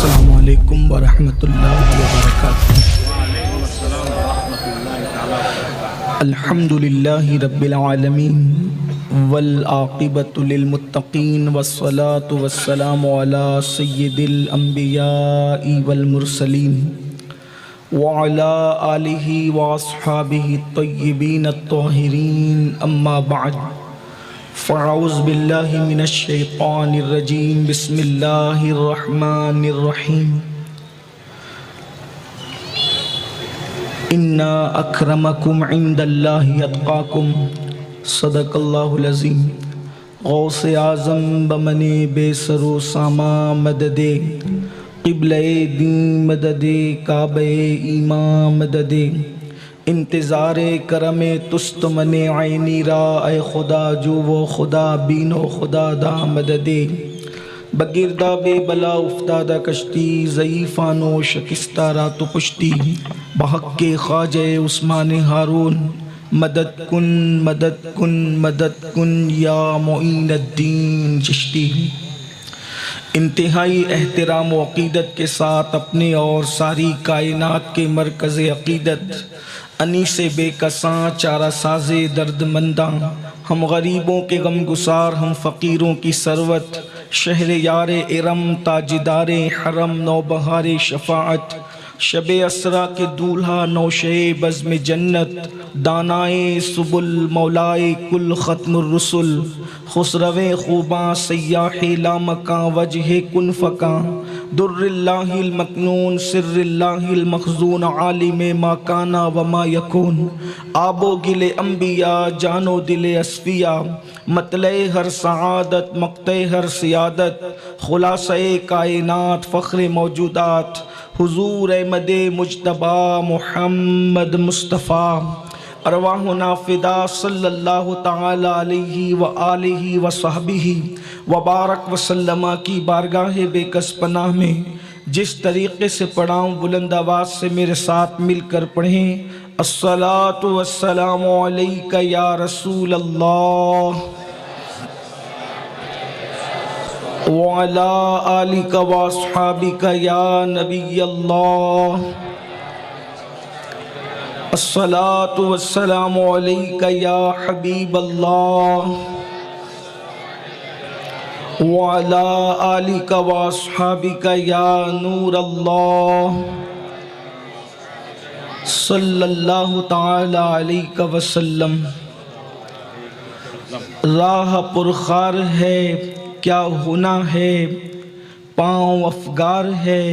السلام علیکم ورحمۃ اللہ وبرکاتہ۔ الحمد للہ رب العالمین والعاقبۃ للمتقین والصلاة والسلام علی سید الانبیاء والمرسلین وعلی آلہ واصحابہ الطیبین الطاہرین، اما بعد فاعوذ باللہ من الشیطان الرجیم، بسم اللہ الرحمن الرحیم۔ ان اکرمکم عند اللہ اتقاکم، صدق اللہ العظیم۔ غوث اعظم بمن بے سر و ساما مدد، قبلہ دین مدد، کعبہ ایمان مدد، انتظار کرم تست من عینی را، اے خدا جو وہ خدا بین و خدا دا مدد۔ بگردہ بے بلا افتادہ کشتی، ضعیفان و شکستہ را تو پشتی، بحق کے خواجہ عثمان ہارون، مدد کن مدد کن مدد کن یا معین الدین چشتی۔ انتہائی احترام و عقیدت کے ساتھ اپنے اور ساری کائنات کے مرکز عقیدت، انیس بے کساں چارہ ساز درد منداں، ہم غریبوں کے غم گسار، ہم فقیروں کی ثروت، شہر یار ارم تاجدار حرم، نوبہار شفاعت، شب اسرا کے دولہا نوشے بزم جنت، دانائے سبل مولائے کل ختم الرسل، خسرو خوباں سیاح لامکاں وجہ کن فکاں، در اللہ المکنون سر اللہ المخزون، عالم ما کانا وما یکون، آب و گل انبیاء جان و دل اصفیاء، مطلع ہر سعادت مقطع ہر سیادت، خلاصہ کائنات فخر موجودات، حضور احمد مجتبی محمد مصطفیٰ، ارواحنا فدا صلی اللہ تعالی علیہ وآلہ وصحبہ وبارک وسلم کی بارگاہ بے کس پناہ میں جس طریقے سے پڑھاؤں بلند آواز سے میرے ساتھ مل کر پڑھیں۔ الصلاۃ والسلام علیک یا رسول اللہ وعلی آلک واصحابک یا نبی اللہ۔ الصلاۃ والسلام علیک یا حبیب اللہ وعلی آلک واصحابک یا نور اللہ، صلی اللہ تعالی علیہ وسلم۔ راہ پرخار ہے کیا ہونا ہے، پاؤں افگار ہے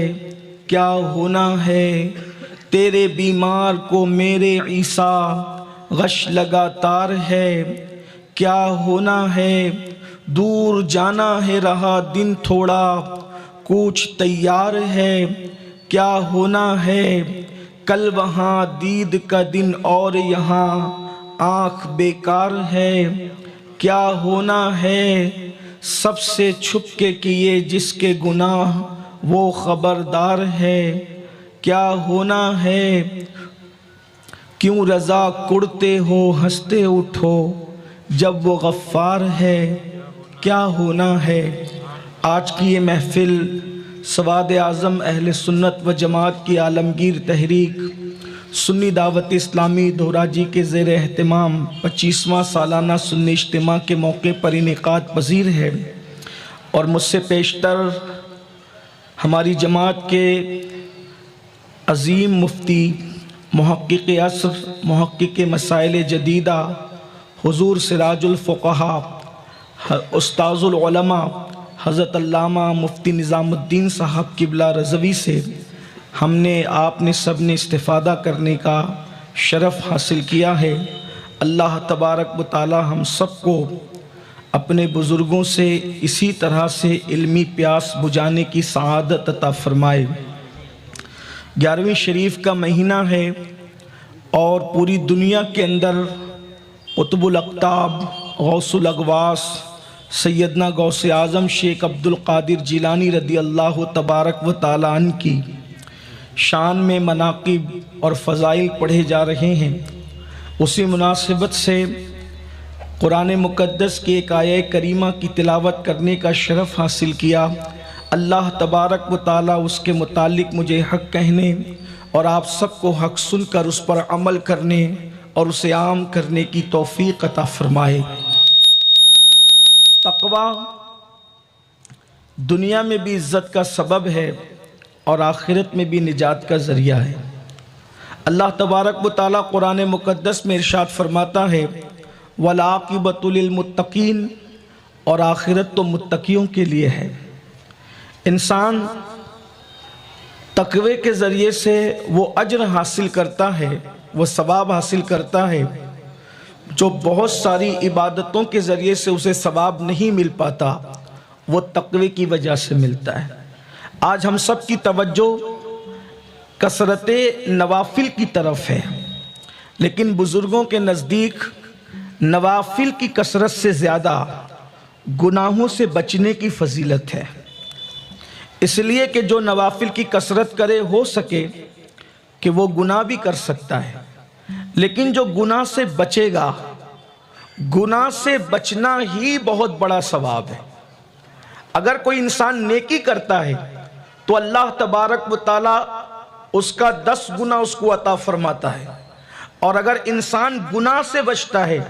کیا ہونا ہے، تیرے بیمار کو میرے عیسیٰ غش لگاتار ہے کیا ہونا ہے، دور جانا ہے رہا دن تھوڑا کوچ تیار ہے کیا ہونا ہے، کل وہاں دید کا دن اور یہاں آنکھ بیکار ہے کیا ہونا ہے، سب سے چھپ کے کیے جس کے گناہ وہ خبردار ہے کیا ہونا ہے، کیوں رضا کڑتے ہو ہنستے اٹھو جب وہ غفار ہے کیا ہونا ہے۔ آج کی یہ محفل سواد اعظم اہل سنت و جماعت کی عالمگیر تحریک سنی دعوت اسلامی دھوراجی کے زیر اہتمام 25واں سالانہ سنی اجتماع کے موقع پر انعقاد پذیر ہے، اور مجھ سے پیشتر ہماری جماعت کے عظیم مفتی، محقق عصر، محقق مسائل جدیدہ، حضور سراج الفقہاء، استاذ العلماء حضرت علامہ مفتی نظام الدین صاحب قبلہ رضوی سے ہم نے آپ نے سب نے استفادہ کرنے کا شرف حاصل کیا ہے۔ اللہ تبارک و تعالی ہم سب کو اپنے بزرگوں سے اسی طرح سے علمی پیاس بجھانے کی سعادت عطا فرمائے۔ 11ویں شریف کا مہینہ ہے اور پوری دنیا کے اندر قطب الاقطاب غوث الاغواث سیدنا غوث اعظم شیخ عبد القادر جیلانی رضی اللہ تبارک و تعالی عنہ کی شان میں مناقب اور فضائل پڑھے جا رہے ہیں۔ اسی مناسبت سے قرآن مقدس کی ایک آیہ کریمہ کی تلاوت کرنے کا شرف حاصل کیا۔ اللہ تبارک و تعالی اس کے متعلق مجھے حق کہنے اور آپ سب کو حق سن کر اس پر عمل کرنے اور اسے عام کرنے کی توفیق عطا فرمائے۔ تقوی دنیا میں بھی عزت کا سبب ہے اور آخرت میں بھی نجات کا ذریعہ ہے۔ اللہ تبارک و تعالی قرآن مقدس میں ارشاد فرماتا ہے وَالْعَاقِبَةُ لِلْمُتَّقِينَ، اور آخرت تو متقیوں کے لیے ہے۔ انسان تقوی کے ذریعے سے وہ اجر حاصل کرتا ہے، وہ ثواب حاصل کرتا ہے جو بہت ساری عبادتوں کے ذریعے سے اسے ثواب نہیں مل پاتا، وہ تقوی کی وجہ سے ملتا ہے۔ آج ہم سب کی توجہ کثرت نوافل کی طرف ہے، لیکن بزرگوں کے نزدیک نوافل کی کثرت سے زیادہ گناہوں سے بچنے کی فضیلت ہے۔ اس لیے کہ جو نوافل کی کثرت کرے ہو سکے کہ وہ گناہ بھی کر سکتا ہے، لیکن جو گناہ سے بچے گا، گناہ سے بچنا ہی بہت بڑا ثواب ہے۔ اگر کوئی انسان نیکی کرتا ہے تو اللہ تبارک و تعالی اس کا 10 گنا اس کو عطا فرماتا ہے، اور اگر انسان گناہ سے بچتا ہے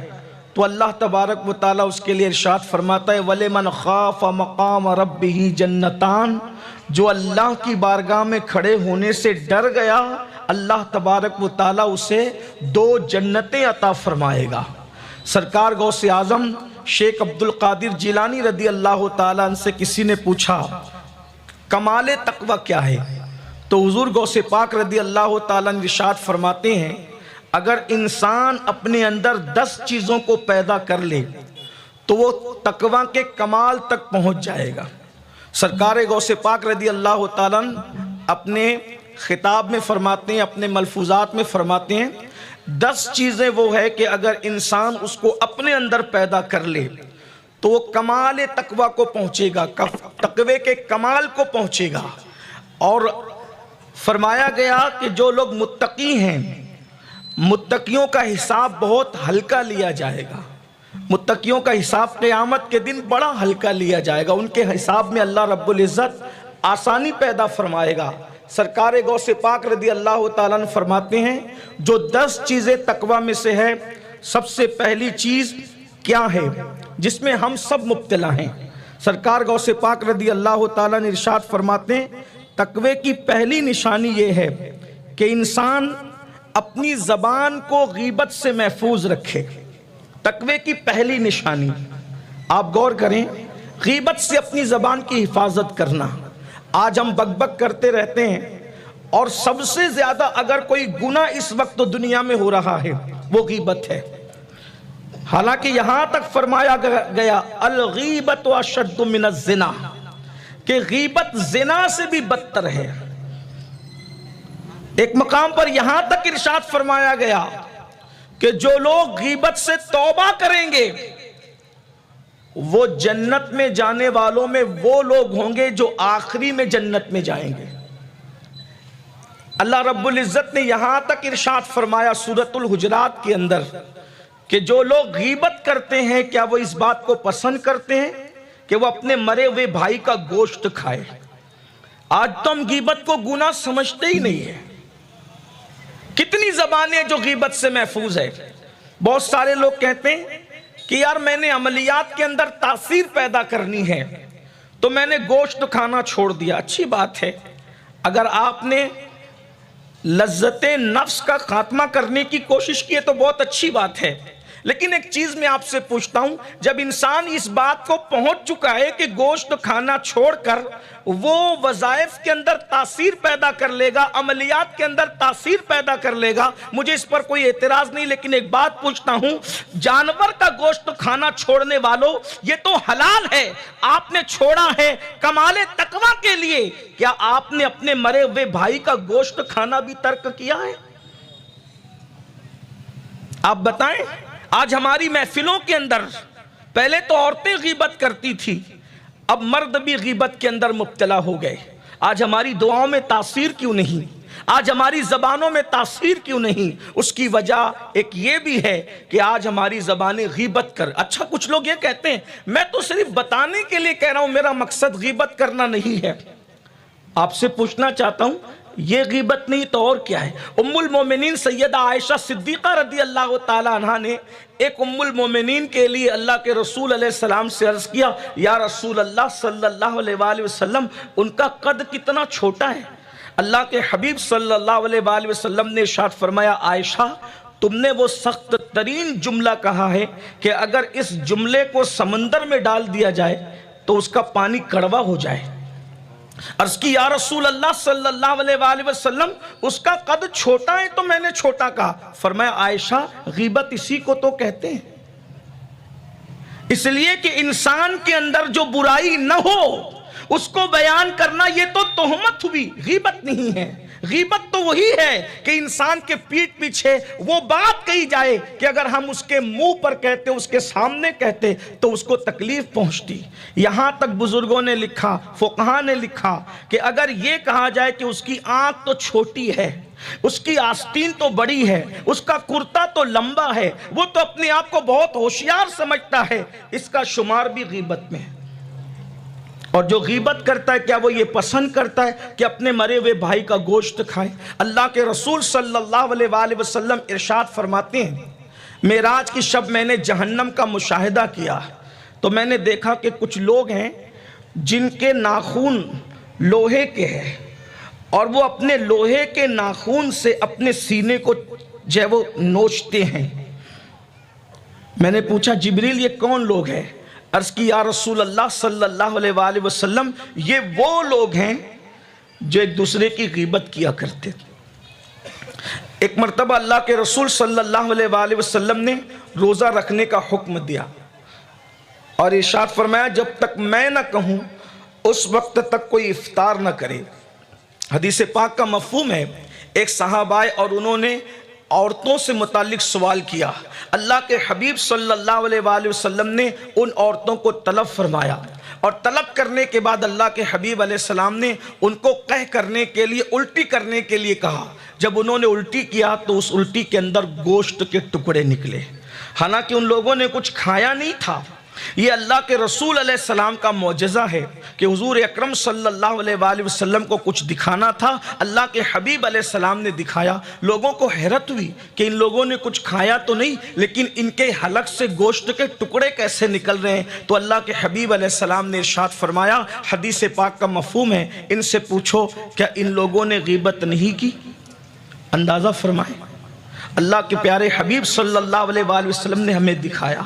تو اللہ تبارک و تعالی اس کے لیے ارشاد فرماتا ہے وَلِمَنْ خَافَ مَقَامَ رَبِّهِ جَنَّتَانِ، جو اللہ کی بارگاہ میں کھڑے ہونے سے ڈر گیا، اللہ تبارک و تعالی اسے 2 جنتیں عطا فرمائے گا۔ سرکار غوث اعظم شیخ عبدالقادر جیلانی رضی اللہ تعالیٰ عنہ سے کسی نے پوچھا کمال تقوی کیا ہے؟ تو حضور غوث پاک رضی اللہ تعالیٰ عنہ ارشاد فرماتے ہیں اگر انسان اپنے اندر 10 چیزوں کو پیدا کر لے تو وہ تقوی کے کمال تک پہنچ جائے گا۔ سرکار غوث پاک رضی اللہ تعالیٰ عنہ اپنے خطاب میں فرماتے ہیں، اپنے ملفوظات میں فرماتے ہیں 10 چیزیں وہ ہے کہ اگر انسان اس کو اپنے اندر پیدا کر لے تو وہ کمال تقوی کو پہنچے گا، تقوی کے کمال کو پہنچے گا۔ اور فرمایا گیا کہ جو لوگ متقی ہیں، متقیوں کا حساب بہت ہلکا لیا جائے گا، متقیوں کا حساب قیامت کے دن بڑا ہلکا لیا جائے گا، ان کے حساب میں اللہ رب العزت آسانی پیدا فرمائے گا۔ سرکار غوث پاک رضی اللہ تعالیٰ عنہ فرماتے ہیں جو 10 چیزیں تقوی میں سے ہے، سب سے پہلی چیز کیا ہے جس میں ہم سب مبتلا ہیں؟ سرکار غوث پاک رضی اللہ تعالیٰ عنہ ارشاد فرماتے ہیں تقوی کی پہلی نشانی یہ ہے کہ انسان اپنی زبان کو غیبت سے محفوظ رکھے۔ تقوی کی پہلی نشانی، آپ غور کریں، غیبت سے اپنی زبان کی حفاظت کرنا۔ آج ہم بک بک کرتے رہتے ہیں، اور سب سے زیادہ اگر کوئی گناہ اس وقت دنیا میں ہو رہا ہے وہ غیبت ہے۔ حالانکہ یہاں تک فرمایا گیا الغیبت اشد من الزنا، کہ غیبت زنا سے بھی بدتر ہے۔ ایک مقام پر یہاں تک ارشاد فرمایا گیا کہ جو لوگ غیبت سے توبہ کریں گے وہ جنت میں جانے والوں میں وہ لوگ ہوں گے جو آخری میں جنت میں جائیں گے۔ اللہ رب العزت نے یہاں تک ارشاد فرمایا سورۃ الحجرات کے اندر کہ جو لوگ غیبت کرتے ہیں کیا وہ اس بات کو پسند کرتے ہیں کہ وہ اپنے مرے ہوئے بھائی کا گوشت کھائے؟ آج تو ہم غیبت کو گناہ سمجھتے ہی نہیں ہیں۔ کتنی زبانیں جو غیبت سے محفوظ ہے۔ بہت سارے لوگ کہتے ہیں کہ یار میں نے عملیات کے اندر تاثیر پیدا کرنی ہے تو میں نے گوشت کھانا چھوڑ دیا۔ اچھی بات ہے، اگر آپ نے لذت نفس کا خاتمہ کرنے کی کوشش کی ہے تو بہت اچھی بات ہے، لیکن ایک چیز میں آپ سے پوچھتا ہوں، جب انسان اس بات کو پہنچ چکا ہے کہ گوشت کھانا چھوڑ کر وہ وظائف کے اندر تاثیر پیدا کر لے گا، عملیات کے اندر تاثیر پیدا کر لے گا، مجھے اس پر کوئی اعتراض نہیں، لیکن ایک بات پوچھتا ہوں، جانور کا گوشت کھانا چھوڑنے والوں یہ تو حلال ہے، آپ نے چھوڑا ہے کمال تقوی کے لیے، کیا آپ نے اپنے مرے ہوئے بھائی کا گوشت کھانا بھی ترک کیا ہے؟ آپ بتائیں۔ آج ہماری محفلوں کے اندر پہلے تو عورتیں غیبت کرتی تھی، اب مرد بھی غیبت کے اندر مبتلا ہو گئے۔ آج ہماری دعاؤں میں تاثیر کیوں نہیں؟ آج ہماری زبانوں میں تاثیر کیوں نہیں؟ اس کی وجہ ایک یہ بھی ہے کہ آج ہماری زبانیں غیبت کر. اچھا کچھ لوگ یہ کہتے ہیں میں تو صرف بتانے کے لیے کہہ رہا ہوں، میرا مقصد غیبت کرنا نہیں ہے. آپ سے پوچھنا چاہتا ہوں یہ غیبت نہیں تو اور کیا ہے؟ ام المومنین سیدہ عائشہ صدیقہ رضی اللہ تعالی عنہا نے ایک ام المومنین کے لیے اللہ کے رسول علیہ السلام سے عرض کیا، یا رسول اللہ صلی اللہ علیہ وآلہ وسلم ان کا قد کتنا چھوٹا ہے. اللہ کے حبیب صلی اللہ علیہ وآلہ وسلم نے ارشاد فرمایا، عائشہ تم نے وہ سخت ترین جملہ کہا ہے کہ اگر اس جملے کو سمندر میں ڈال دیا جائے تو اس کا پانی کڑوا ہو جائے. عرض کی یا رسول اللہ صلی اللہ علیہ وآلہ وسلم اس کا قد چھوٹا ہے تو میں نے چھوٹا کہا. فرمایا عائشہ غیبت اسی کو تو کہتے ہیں، اس لیے کہ انسان کے اندر جو برائی نہ ہو اس کو بیان کرنا یہ تو تہمت ہوئی، غیبت نہیں ہے. غیبت تو وہی ہے کہ انسان کے پیٹھ پیچھے وہ بات کہی جائے کہ اگر ہم اس کے منہ پر کہتے، اس کے سامنے کہتے تو اس کو تکلیف پہنچتی. یہاں تک بزرگوں نے لکھا، فقہاء نے لکھا کہ اگر یہ کہا جائے کہ اس کی آنکھ تو چھوٹی ہے، اس کی آستین تو بڑی ہے، اس کا کرتا تو لمبا ہے، وہ تو اپنے آپ کو بہت ہوشیار سمجھتا ہے، اس کا شمار بھی غیبت میں ہے. اور جو غیبت کرتا ہے کیا وہ یہ پسند کرتا ہے کہ اپنے مرے ہوئے بھائی کا گوشت کھائے؟ اللہ کے رسول صلی اللہ علیہ وآلہ وسلم ارشاد فرماتے ہیں، معراج کی شب میں نے جہنم کا مشاہدہ کیا تو میں نے دیکھا کہ کچھ لوگ ہیں جن کے ناخون لوہے کے ہیں اور وہ اپنے لوہے کے ناخون سے اپنے سینے کو جو ہے وہ نوچتے ہیں. میں نے پوچھا جبریل یہ کون لوگ ہیں؟ عرض کی یا رسول اللہ صلی اللہ علیہ وآلہ وسلم یہ وہ لوگ ہیں جو ایک دوسرے کی غیبت کیا کرتے. ایک مرتبہ اللہ کے رسول صلی اللہ علیہ وآلہ وسلم نے روزہ رکھنے کا حکم دیا اور ارشاد فرمایا جب تک میں نہ کہوں اس وقت تک کوئی افطار نہ کرے. حدیث پاک کا مفہوم ہے ایک صحابہ آئے اور انہوں نے عورتوں سے متعلق سوال کیا. اللہ کے حبیب صلی اللہ علیہ وآلہ وسلم نے ان عورتوں کو طلب فرمایا اور طلب کرنے کے بعد اللہ کے حبیب علیہ السلام نے ان کو قح کرنے کے لیے، الٹی کرنے کے لیے کہا. جب انہوں نے الٹی کیا تو اس الٹی کے اندر گوشت کے ٹکڑے نکلے، حالانکہ ان لوگوں نے کچھ کھایا نہیں تھا. یہ اللہ کے رسول علیہ السلام کا معجزہ ہے کہ حضور اکرم صلی اللہ علیہ وآلہ وسلم کو کچھ دکھانا تھا، اللہ کے حبیب علیہ السلام نے دکھایا. لوگوں کو حیرت ہوئی کہ ان لوگوں نے کچھ کھایا تو نہیں لیکن ان کے حلق سے گوشت کے ٹکڑے کیسے نکل رہے ہیں. تو اللہ کے حبیب علیہ السلام نے ارشاد فرمایا، حدیث پاک کا مفہوم ہے ان سے پوچھو کیا ان لوگوں نے غیبت نہیں کی؟ اندازہ فرمائیں اللہ کے پیارے حبیب صلی اللہ علیہ وآلہ وسلم نے ہمیں دکھایا.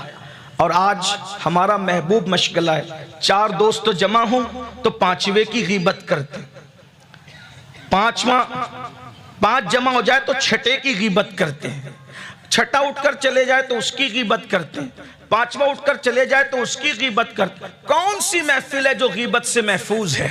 اور آج ہمارا محبوب مشغلہ ہے 4 دوست جمع ہوں تو 5ویں کی غیبت کرتے، 5 جمع ہو جائے تو 6 کی غیبت کرتے ہیں، 6 اٹھ کر چلے جائے تو اس کی غیبت کرتے ہیں، 5واں اٹھ کر چلے جائے تو اس کی غیبت کرتے ہیں. کون سی محفل ہے جو غیبت سے محفوظ ہے؟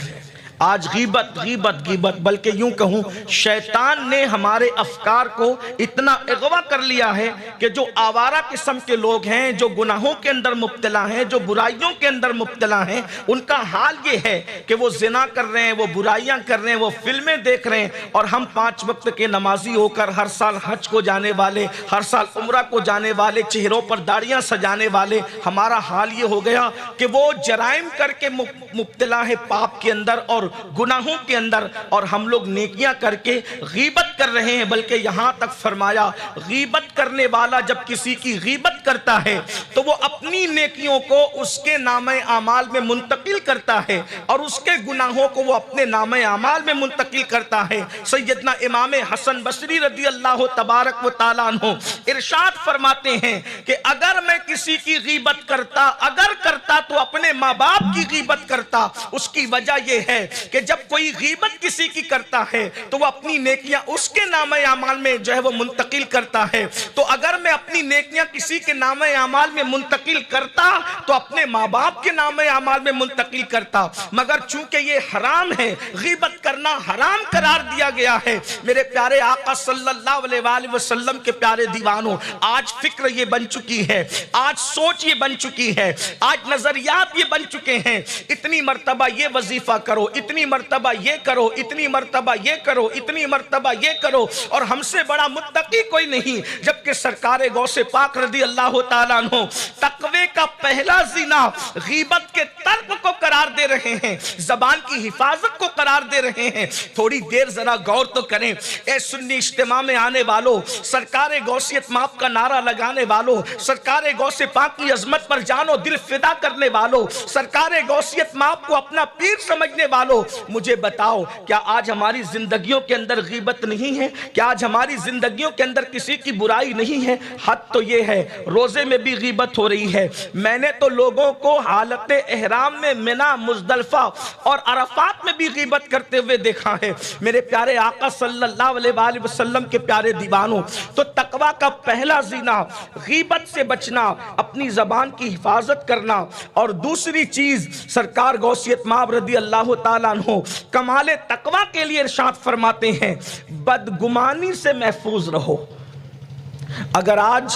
آج غیبت غیبت غیبت، بلکہ یوں کہوں شیطان نے ہمارے افکار کو اتنا اغوا کر لیا ہے کہ جو آوارہ قسم کے لوگ ہیں، جو گناہوں کے اندر مبتلا ہیں، جو برائیوں کے اندر مبتلا ہیں، ان کا حال یہ ہے کہ وہ زنا کر رہے ہیں، وہ برائیاں کر رہے ہیں، وہ فلمیں دیکھ رہے ہیں. اور ہم 5 وقت کے نمازی ہو کر ہر سال حج کو جانے والے، ہر سال عمرہ کو جانے والے، چہروں پر داڑیاں سجانے والے، ہمارا حال یہ ہو گیا کہ وہ جرائم کر کے مبتلا ہے پاپ کے اندر اور گناہوں کے اندر، اور ہم لوگ نیکیاں کر کے غیبت کر رہے ہیں. بلکہ یہاں تک فرمایا غیبت کرنے والا جب کسی کی غیبت کرتا ہے تو وہ اپنی نیکیوں کو اس کے نامہ اعمال میں منتقل کرتا ہے اور اس کے گناہوں کو وہ اپنے نامہ اعمال میں منتقل کرتا ہے. سیدنا امام حسن بصری رضی اللہ تبارک و تعالیٰ عنہ ارشاد فرماتے ہیں کہ اگر میں کسی کی غیبت کرتا، اگر کرتا تو اپنے ماں باپ کی غیبت کرتا. اس کی وجہ یہ ہے کہ جب کوئی غیبت کسی کی کرتا ہے تو وہ اپنی نیکیاں اس کے نامہ اعمال میں جو ہے وہ منتقل کرتا ہے. تو اگر میں اپنی نیکیاں کسی کے نامہ اعمال میں منتقل کرتا تو اپنے ماں باپ کے نامہ اعمال میں منتقل کرتا. مگر چونکہ یہ حرام ہے، غیبت کرنا حرام قرار دیا گیا ہے. میرے پیارے آقا صلی اللہ علیہ وآلہ وسلم کے پیارے دیوانوں، آج فکر یہ بن چکی ہے، آج سوچ یہ بن چکی ہے، آج نظریات یہ بن چکے ہیں. اتنی مرتبہ یہ وظیفہ کرو، اتنی مرتبہ یہ کرو، اتنی مرتبہ یہ کرو، اتنی مرتبہ یہ کرو، اور ہم سے بڑا متقی کوئی نہیں۔ جبکہ سرکار غوث پاک رضی اللہ تعالیٰ عنہ تقوی کا پہلا زینہ غیبت کے ترک کو قرار دے رہے ہیں، زبان کی حفاظت کو قرار دے رہے ہیں۔ تھوڑی دیر ذرا غور تو کریں، اے سنی اجتماع میں آنے والوں، سرکار غوثیت ماپ کا نعرہ لگانے والوں، سرکار غوث پاک کی عظمت پر جان و دل فدا کرنے والوں، سرکار غوثیت ماپ کو اپنا پیر سمجھنے والوں، مجھے بتاؤ کیا آج ہماری زندگیوں کے اندر غیبت نہیں ہے؟ کیا آج ہماری زندگیوں کے اندر کسی کی برائی نہیں ہے؟ حد تو یہ ہے روزے میں بھی غیبت ہو رہی ہے۔ میں نے تو لوگوں کو حالت احرام میں منا، مزدلفہ اور عرفات میں بھی غیبت کرتے ہوئے دیکھا ہے۔ میرے پیارے آقا صلی اللہ علیہ وآلہ وسلم کے پیارے دیوانوں، تو تقوی کا پہلا زینہ غیبت سے بچنا، اپنی زبان کی حفاظت کرنا، اور دوسری چیز سرکار غوثیت مآب رضی اللہ تعالیٰ عنہ کمال تقوی کے لیے ارشاد فرماتے ہیں بدگمانی سے محفوظ رہو۔ اگر آج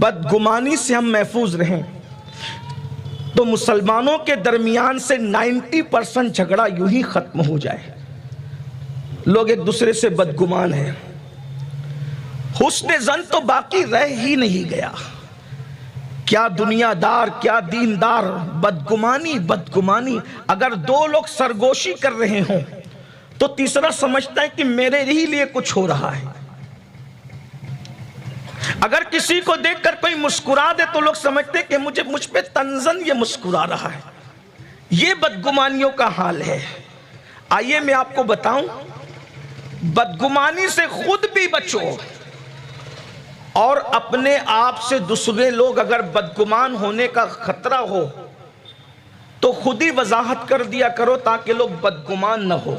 بدگمانی سے ہم محفوظ رہیں تو مسلمانوں کے درمیان سے 90% جھگڑا یوں ہی ختم ہو جائے۔ لوگ ایک دوسرے سے بدگمان ہیں، حسن ظن تو باقی رہ ہی نہیں گیا۔ کیا دنیا دار، کیا دیندار، بدگمانی بدگمانی۔ اگر دو لوگ سرگوشی کر رہے ہوں تو تیسرا سمجھتا ہے کہ میرے ہی لیے کچھ ہو رہا ہے۔ اگر کسی کو دیکھ کر کوئی مسکرا دے تو لوگ سمجھتے کہ مجھ پہ تنزن یہ مسکرا رہا ہے۔ یہ بدگمانیوں کا حال ہے۔ آئیے میں آپ کو بتاؤں، بدگمانی سے خود بھی بچو، اور اپنے آپ سے دوسرے لوگ اگر بدگمان ہونے کا خطرہ ہو تو خود ہی وضاحت کر دیا کرو تاکہ لوگ بدگمان نہ ہو۔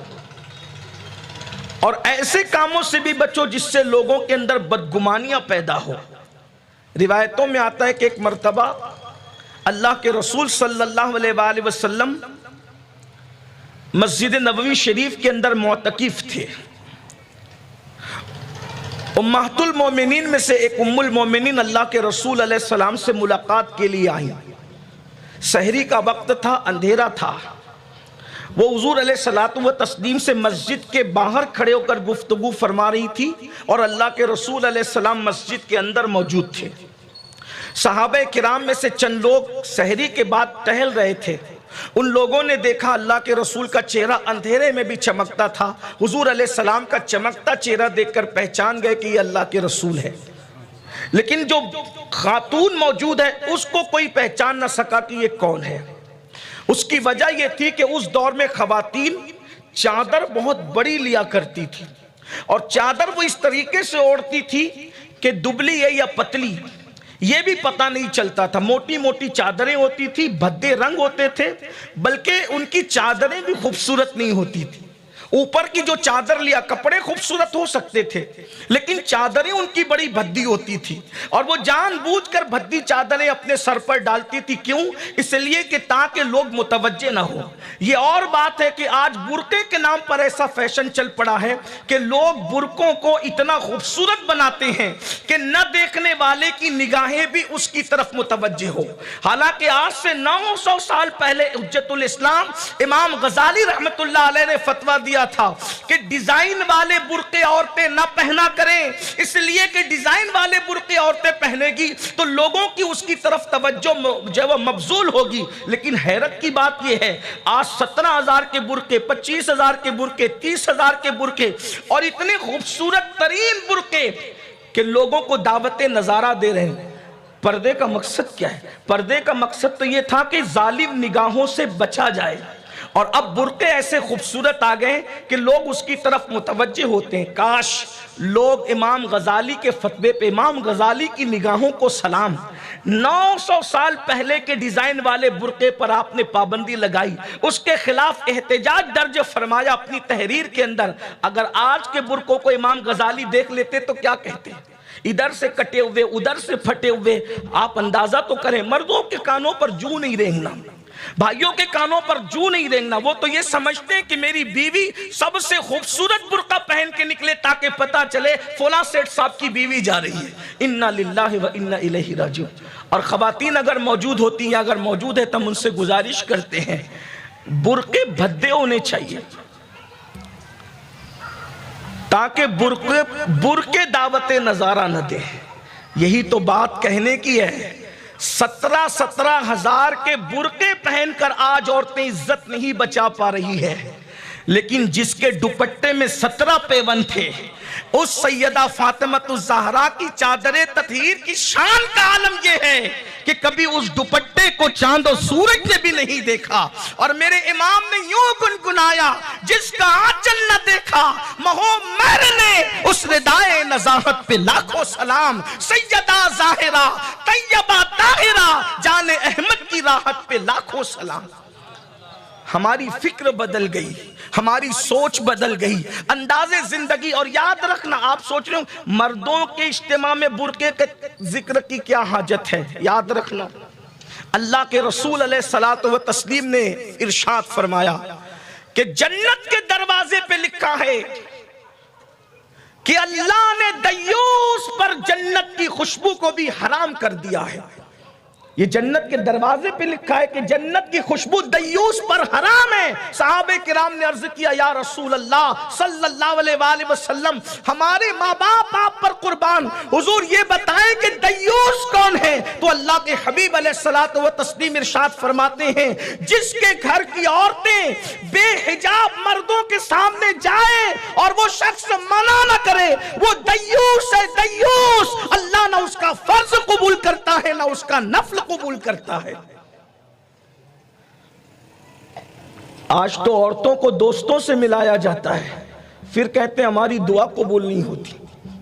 اور ایسے کاموں سے بھی بچو جس سے لوگوں کے اندر بدگمانیاں پیدا ہو۔ روایتوں میں آتا ہے کہ ایک مرتبہ اللہ کے رسول صلی اللہ علیہ وآلہ وسلم مسجد نبوی شریف کے اندر معتکف تھے۔ امہات المومنین میں سے ایک ام المومنین اللہ کے رسول علیہ السلام سے ملاقات کے لیے آئیں۔ سحری کا وقت تھا، اندھیرا تھا۔ وہ حضور علیہ الصلوۃ والتسلیم سے مسجد کے باہر کھڑے ہو کر گفتگو فرما رہی تھی، اور اللہ کے رسول علیہ السلام مسجد کے اندر موجود تھے۔ صحابہ کرام میں سے چند لوگ سحری کے بعد ٹہل رہے تھے۔ ان لوگوں نے دیکھا اللہ کے رسول کا چہرہ اندھیرے میں بھی چمکتا تھا۔ حضور علیہ السلام کا چمکتا چہرہ دیکھ کر پہچان گئے کہ یہ اللہ کے رسول ہے، لیکن جو خاتون موجود ہے اس کو کوئی پہچان نہ سکا کہ یہ کون ہے۔ اس کی وجہ یہ تھی کہ اس دور میں خواتین چادر بہت بڑی لیا کرتی تھی، اور چادر وہ اس طریقے سے اوڑھتی تھی کہ دبلی ہے یا پتلی یہ بھی پتہ نہیں چلتا تھا۔ موٹی موٹی چادریں ہوتی تھی، بھدے رنگ ہوتے تھے، بلکہ ان کی چادریں بھی خوبصورت نہیں ہوتی تھی۔ اوپر کی جو چادر لیا، کپڑے خوبصورت ہو سکتے تھے لیکن چادریں ان کی بڑی بھدی ہوتی تھی، اور وہ جان بوجھ کر بھدی چادریں اپنے سر پر ڈالتی تھی۔ کیوں؟ اس لیے کہ تاکہ لوگ متوجہ نہ ہو۔ یہ اور بات ہے کہ آج برقعے کے نام پر ایسا فیشن چل پڑا ہے کہ لوگ برقعوں کو اتنا خوبصورت بناتے ہیں کہ نہ دیکھنے والے کی نگاہیں بھی اس کی طرف متوجہ ہو۔ حالانکہ آج سے 900 سال پہلے حجت الاسلام امام غزالی رحمت اللہ علیہ نے فتویٰ دیا تھا کہ ڈیزائن والے برقعے عورتیں نہ پہنا کریں، اس لیے کہ ڈیزائن والے برقعے عورتیں پہنے گی تو لوگوں کی اس کی طرف توجہ جو وہ مبذول ہوگی۔ لیکن حیرت کی بات یہ ہے آج 17,000 کے برقعے، 25,000 کے برقعے، 30,000 کے برقعے، اور اتنے خوبصورت ترین برقعے کہ لوگوں کو دعوت نظارہ دے رہے ہیں۔ پردے کا مقصد کیا ہے؟ پردے کا مقصد تو یہ تھا کہ ظالم نگاہوں سے بچا جائے، اور اب برقعے ایسے خوبصورت آ گئے کہ لوگ اس کی طرف متوجہ ہوتے ہیں۔ کاش لوگ امام غزالی کے فتوے پہ، امام غزالی کی نگاہوں کو سلام، 900 سال پہلے کے ڈیزائن والے برقعے پر آپ نے پابندی لگائی، اس کے خلاف احتجاج درج فرمایا اپنی تحریر کے اندر۔ اگر آج کے برقعوں کو امام غزالی دیکھ لیتے تو کیا کہتے ہیں؟ ادھر سے کٹے ہوئے، ادھر سے پھٹے ہوئے۔ آپ اندازہ تو کریں، مردوں کے کانوں پر جو نہیں رینگنا، بھائیوں کے کانوں پر جو نہیں رینگنا۔ وہ تو یہ سمجھتے ہیں کہ میری بیوی سب سے خوبصورت برقع پہن کے نکلے تاکہ پتہ چلے فلاں سیٹ صاحب کی بیوی جا رہی ہے۔ انا للہ و انا الیہ راجعون۔ اور خواتین اگر موجود ہوتی ہیں، اگر موجود ہے تو ہم ان سے گزارش کرتے ہیں برقے بھدے ہونے چاہیے تاکہ برقے دعوت نظارہ نہ دے. یہی تو بات کہنے کی ہے. 17 ہزار کے برقے پہن کر آج عورتیں عزت نہیں بچا پا رہی ہے، لیکن جس کے دوپٹے میں 17 پیون تھے، اس سیدہ فاطمۃ الزہرا کی چادر تطہیر کی شان کا عالم یہ ہے کہ کبھی اس دوپٹے کو چاند و سورج نے بھی نہیں دیکھا. اور میرے امام نے یوں گنگنایا، جس کا آنچل نہ دیکھا مہو مہر نے، اس ردائے نزاہت پہ لاکھوں سلام. سیدہ ظاہرہ طیبہ طاہرہ جان احمد کی راحت پہ لاکھوں سلام. ہماری فکر بدل گئی، ہماری سوچ بدل گئی، انداز زندگی. اور یاد رکھنا، آپ سوچ رہے ہوں مردوں کے اجتماع میں برقعے کے ذکر کی کیا حاجت ہے. یاد رکھنا، اللہ کے رسول علیہ الصلوۃ والتسلیم نے ارشاد فرمایا کہ جنت کے دروازے پہ لکھا ہے کہ اللہ نے دیوس پر جنت کی خوشبو کو بھی حرام کر دیا ہے. یہ جنت کے دروازے پہ لکھا ہے کہ جنت کی خوشبو دیوس پر حرام ہے. صحابہ کرام نے عرض کیا، یا رسول اللہ صلی اللہ علیہ وآلہ وسلم، ہمارے ماں باپ آپ پر قربان، حضور یہ بتائیں کہ دیوس کون ہے؟ تو اللہ کے حبیب علیہ الصلوۃ والتسلیم ارشاد فرماتے ہیں، جس کے گھر کی عورتیں بے حجاب مردوں کے سامنے جائیں اور وہ شخص منع نہ کرے، وہ دیوس ہے. دیوس اللہ نہ اس کا فرض قبول کرتا ہے نہ اس کا نفل قبول کرتا ہے. آج تو عورتوں کو دوستوں سے ملایا جاتا ہے، پھر کہتے ہیں ہماری دعا قبول نہیں ہوتی.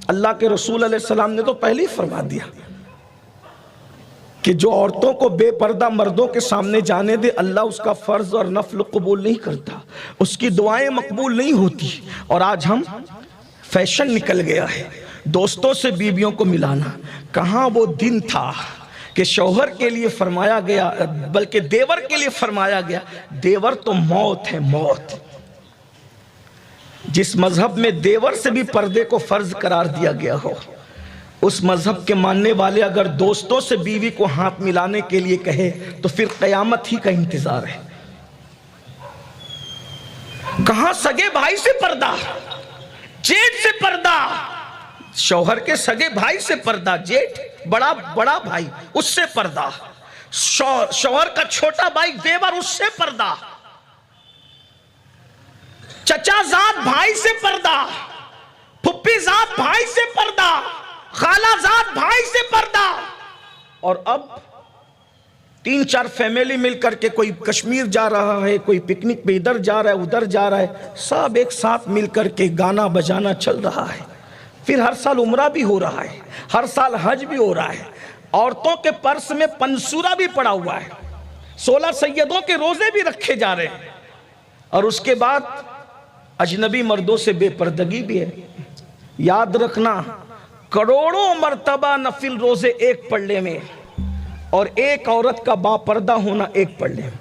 اللہ کے رسول علیہ السلام نے تو پہلے ہی فرما دیا کہ جو عورتوں کو بے پردہ مردوں کے سامنے جانے دے، اللہ اس کا فرض اور نفل قبول نہیں کرتا، اس کی دعائیں مقبول نہیں ہوتی. اور آج ہم فیشن نکل گیا ہے دوستوں سے بیویوں کو ملانا. کہاں وہ دن تھا کہ شوہر کے لیے فرمایا گیا، بلکہ دیور کے لیے فرمایا گیا، دیور تو موت ہے، موت. جس مذہب میں دیور سے بھی پردے کو فرض قرار دیا گیا ہو، اس مذہب کے ماننے والے اگر دوستوں سے بیوی کو ہاتھ ملانے کے لیے کہے تو پھر قیامت ہی کا انتظار ہے. کہاں سگے بھائی سے پردہ، جیٹ سے پردہ، شوہر کے سگے بھائی سے پردہ، جیٹ بڑا بھائی اس سے پردہ، شوہر کا چھوٹا بھائی دیور اس سے پردہ، چچا زاد بھائی سے پردہ، پھپھی زاد بھائی سے پردہ، خالہ زاد بھائی سے پردہ. اور اب 3-4 فیملی مل کر کے کوئی کشمیر جا رہا ہے، کوئی پکنک پہ ادھر جا رہا ہے ادھر جا رہا ہے، سب ایک ساتھ مل کر کے گانا بجانا چل رہا ہے. پھر ہر سال عمرہ بھی ہو رہا ہے، ہر سال حج بھی ہو رہا ہے. عورتوں کے پرس میں پنسورا بھی پڑا ہوا ہے، 16 سیدوں کے روزے بھی رکھے جا رہے ہیں. اور اس کے بعد اجنبی مردوں سے بے پردگی بھی ہے. یاد رکھنا، کروڑوں مرتبہ نفل روزے ایک پلڑے میں، اور ایک عورت کا با پردہ ہونا ایک پلڑے میں.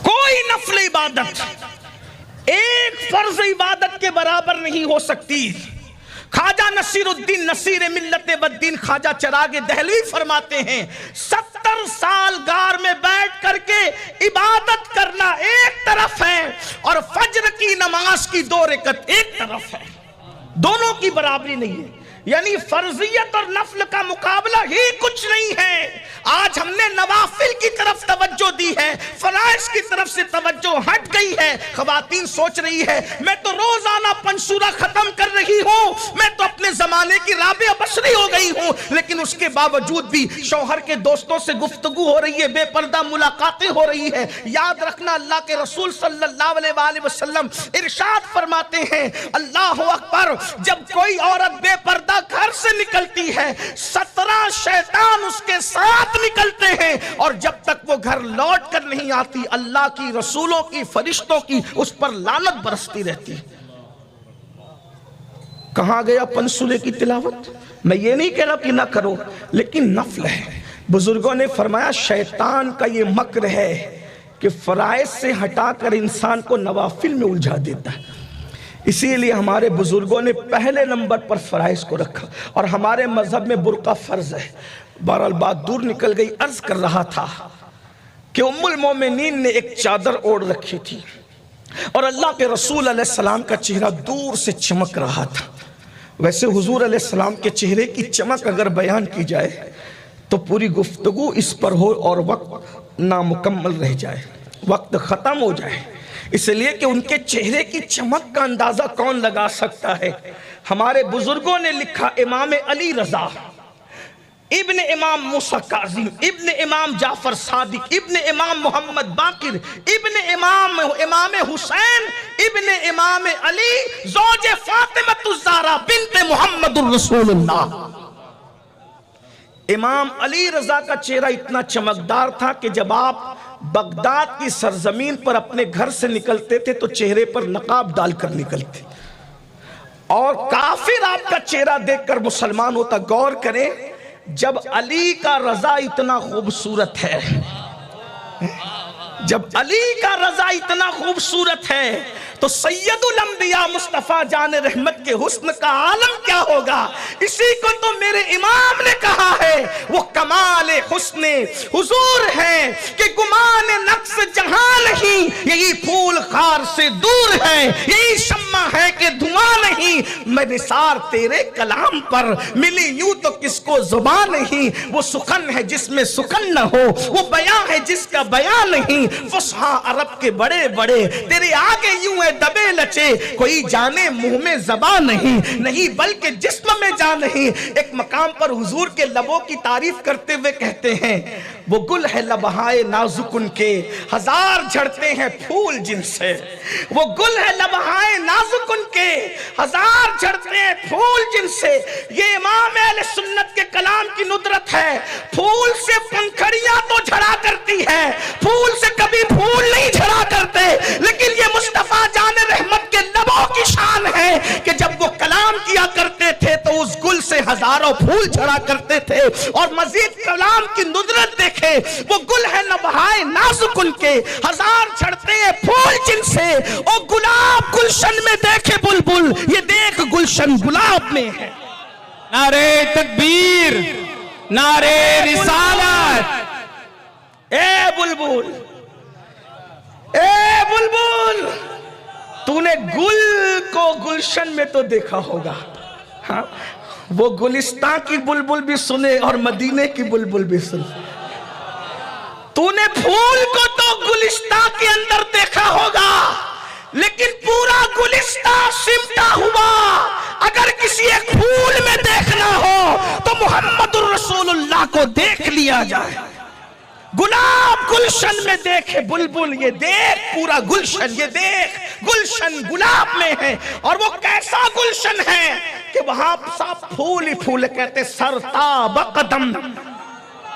کوئی نفل عبادت ایک فرض عبادت کے برابر نہیں ہو سکتی. خواجہ نصیر الدین نصیر ملت بدین خواجہ چراغ دہلوی فرماتے ہیں، 70 سال غار میں بیٹھ کر کے عبادت کرنا ایک طرف ہے اور فجر کی نماز کی 2 رکعت ایک طرف ہے، دونوں کی برابری نہیں ہے. یعنی فرضیت اور نفل کا مقابلہ ہی کچھ نہیں ہے. آج ہم نے نوافل کی طرف توجہ دی ہے، فرائض کی طرف سے توجہ ہٹ گئی ہے. خواتین سوچ رہی ہے میں تو روزانہ پنسورا ختم کر رہی ہوں، میں تو اپنے زمانے کی رابعہ بشری ہو گئی ہوں، لیکن اس کے باوجود بھی شوہر کے دوستوں سے گفتگو ہو رہی ہے، بے پردہ ملاقاتیں ہو رہی ہے. یاد رکھنا، اللہ کے رسول صلی اللہ علیہ وآلہ وسلم ارشاد فرماتے ہیں، اللہ اکبر، جب کوئی عورت بے پردہ گھر سے نکلتی ہے 17 شیطان اس کے ساتھ نکلتے ہیں، اور جب تک وہ گھر لوٹ کر نہیں آتی اللہ کی، رسولوں کی، فرشتوں کی اس پر لعنت برستی رہتی. کہاں گیا پنسولے کی تلاوت؟ میں یہ نہیں کہہ رہا کہ نہ کرو، لیکن نفل ہے. بزرگوں نے فرمایا شیطان کا یہ مکر ہے کہ فرائض سے ہٹا کر انسان کو نوافل میں الجھا دیتا ہے. اسی لیے ہمارے بزرگوں نے پہلے نمبر پر فرائض کو رکھا، اور ہمارے مذہب میں برقع فرض ہے. بہرحال بات دور نکل گئی. عرض کر رہا تھا کہ ام المومنین نے ایک چادر اوڑھ رکھی تھی اور اللہ کے رسول علیہ السلام کا چہرہ دور سے چمک رہا تھا. ویسے حضور علیہ السلام کے چہرے کی چمک اگر بیان کی جائے تو پوری گفتگو اس پر ہو اور وقت نامکمل رہ جائے، وقت ختم ہو جائے. اس لیے کہ ان کے چہرے کی چمک کا اندازہ کون لگا سکتا ہے. ہمارے بزرگوں نے لکھا، امام علی رضا، ابن امام موسیٰ کاظم، ابن امام جعفر صادق، ابن امام محمد باقر، ابن امام حسین، ابن امام علی، زوج فاطمہ الزہرا بنت محمد الرسول اللہ. امام علی رضا کا چہرہ اتنا چمکدار تھا کہ جب آپ بغداد کی سرزمین پر اپنے گھر سے نکلتے تھے تو چہرے پر نقاب ڈال کر نکلتے، اور کافر آپ کا چہرہ دیکھ کر مسلمان ہوتا. غور کریں، جب علی کا رضا اتنا خوبصورت ہے، جب علی کا رضا اتنا خوبصورت ہے تو سید الانبیاء مصطفیٰ جان رحمت کے حسن کا عالم کیا ہوگا. اسی کو تو میرے امام نے کہا ہے، وہ کمال حسن حضور ہے کہ گمان نقص جہاں نہیں، یہی پھول خار سے دور ہے، یہی شمع ہے کہ دھواں نہیں. میں نثار تیرے کلام پر ملی یوں تو کس کو زبان نہیں. وہ سخن ہے جس میں سخن نہ ہو، وہ بیان ہے جس کا بیان نہیں. فصحا عرب کے بڑے بڑے تیرے آگے یوں ہے دبے لچے، کوئی جانے منہ میں زبان نہیں بلکہ جسم میں جان نہیں. ایک مقام پر حضور کے لبوں کی تعریف کرتے ہوئے کہتے ہیں، وہ گل ہے لبہائے نازک ان کے، ہزار جھڑتے ہیں پھول جن سے. وہ گل ہے لبہائے نازک ان کے، ہزار جھڑتے ہیں پھول جن سے. یہ امام اہل سنت کے کلام کی ندرت ہے. پھول سے پنکھڑیاں تو جھڑا کرتی ہے، پھول سے کبھی پھول نہیں جھڑا کرتے. لیکن یہ مصطفیٰ جان رحمت کے لبوں کی شان ہے کہ جب وہ کلام کیا کرتے تھے تو اس گل سے ہزاروں پھول جھڑا کرتے تھے. اور مزید کلام کی ندرت دیکھے، وہ گل ہے لبہائے نازک ان کے، ہزار جھڑتے ہیں پھول جن سے. او گلاب گلشن میں دیکھے بلبل، یہ دیکھ گلشن گلاب میں ہے. نعرہ تکبیر، نعرہ رسالت. اے بلبل، اے بلبل، تو نے گل کو گلشن میں تو دیکھا ہوگا، ہاں وہ گلستان کی بلبل بھی سنے اور مدینے کی بلبل بھی سنے. تو نے پھول کو تو گلستان کے اندر دیکھا ہوگا، لیکن پورا گلستان سمٹا ہوا اگر کسی ایک پھول میں دیکھنا ہو تو محمد الرسول اللہ کو دیکھ لیا جائے. گلاب گلشن میں دیکھے بلبل، یہ دیکھ پورا گلشن، یہ دیکھ گلشن گلاب میں ہے. اور وہ کیسا گلشن ہے کہ وہاں سب پھول ہی پھول. کہتے سرتاب قدم،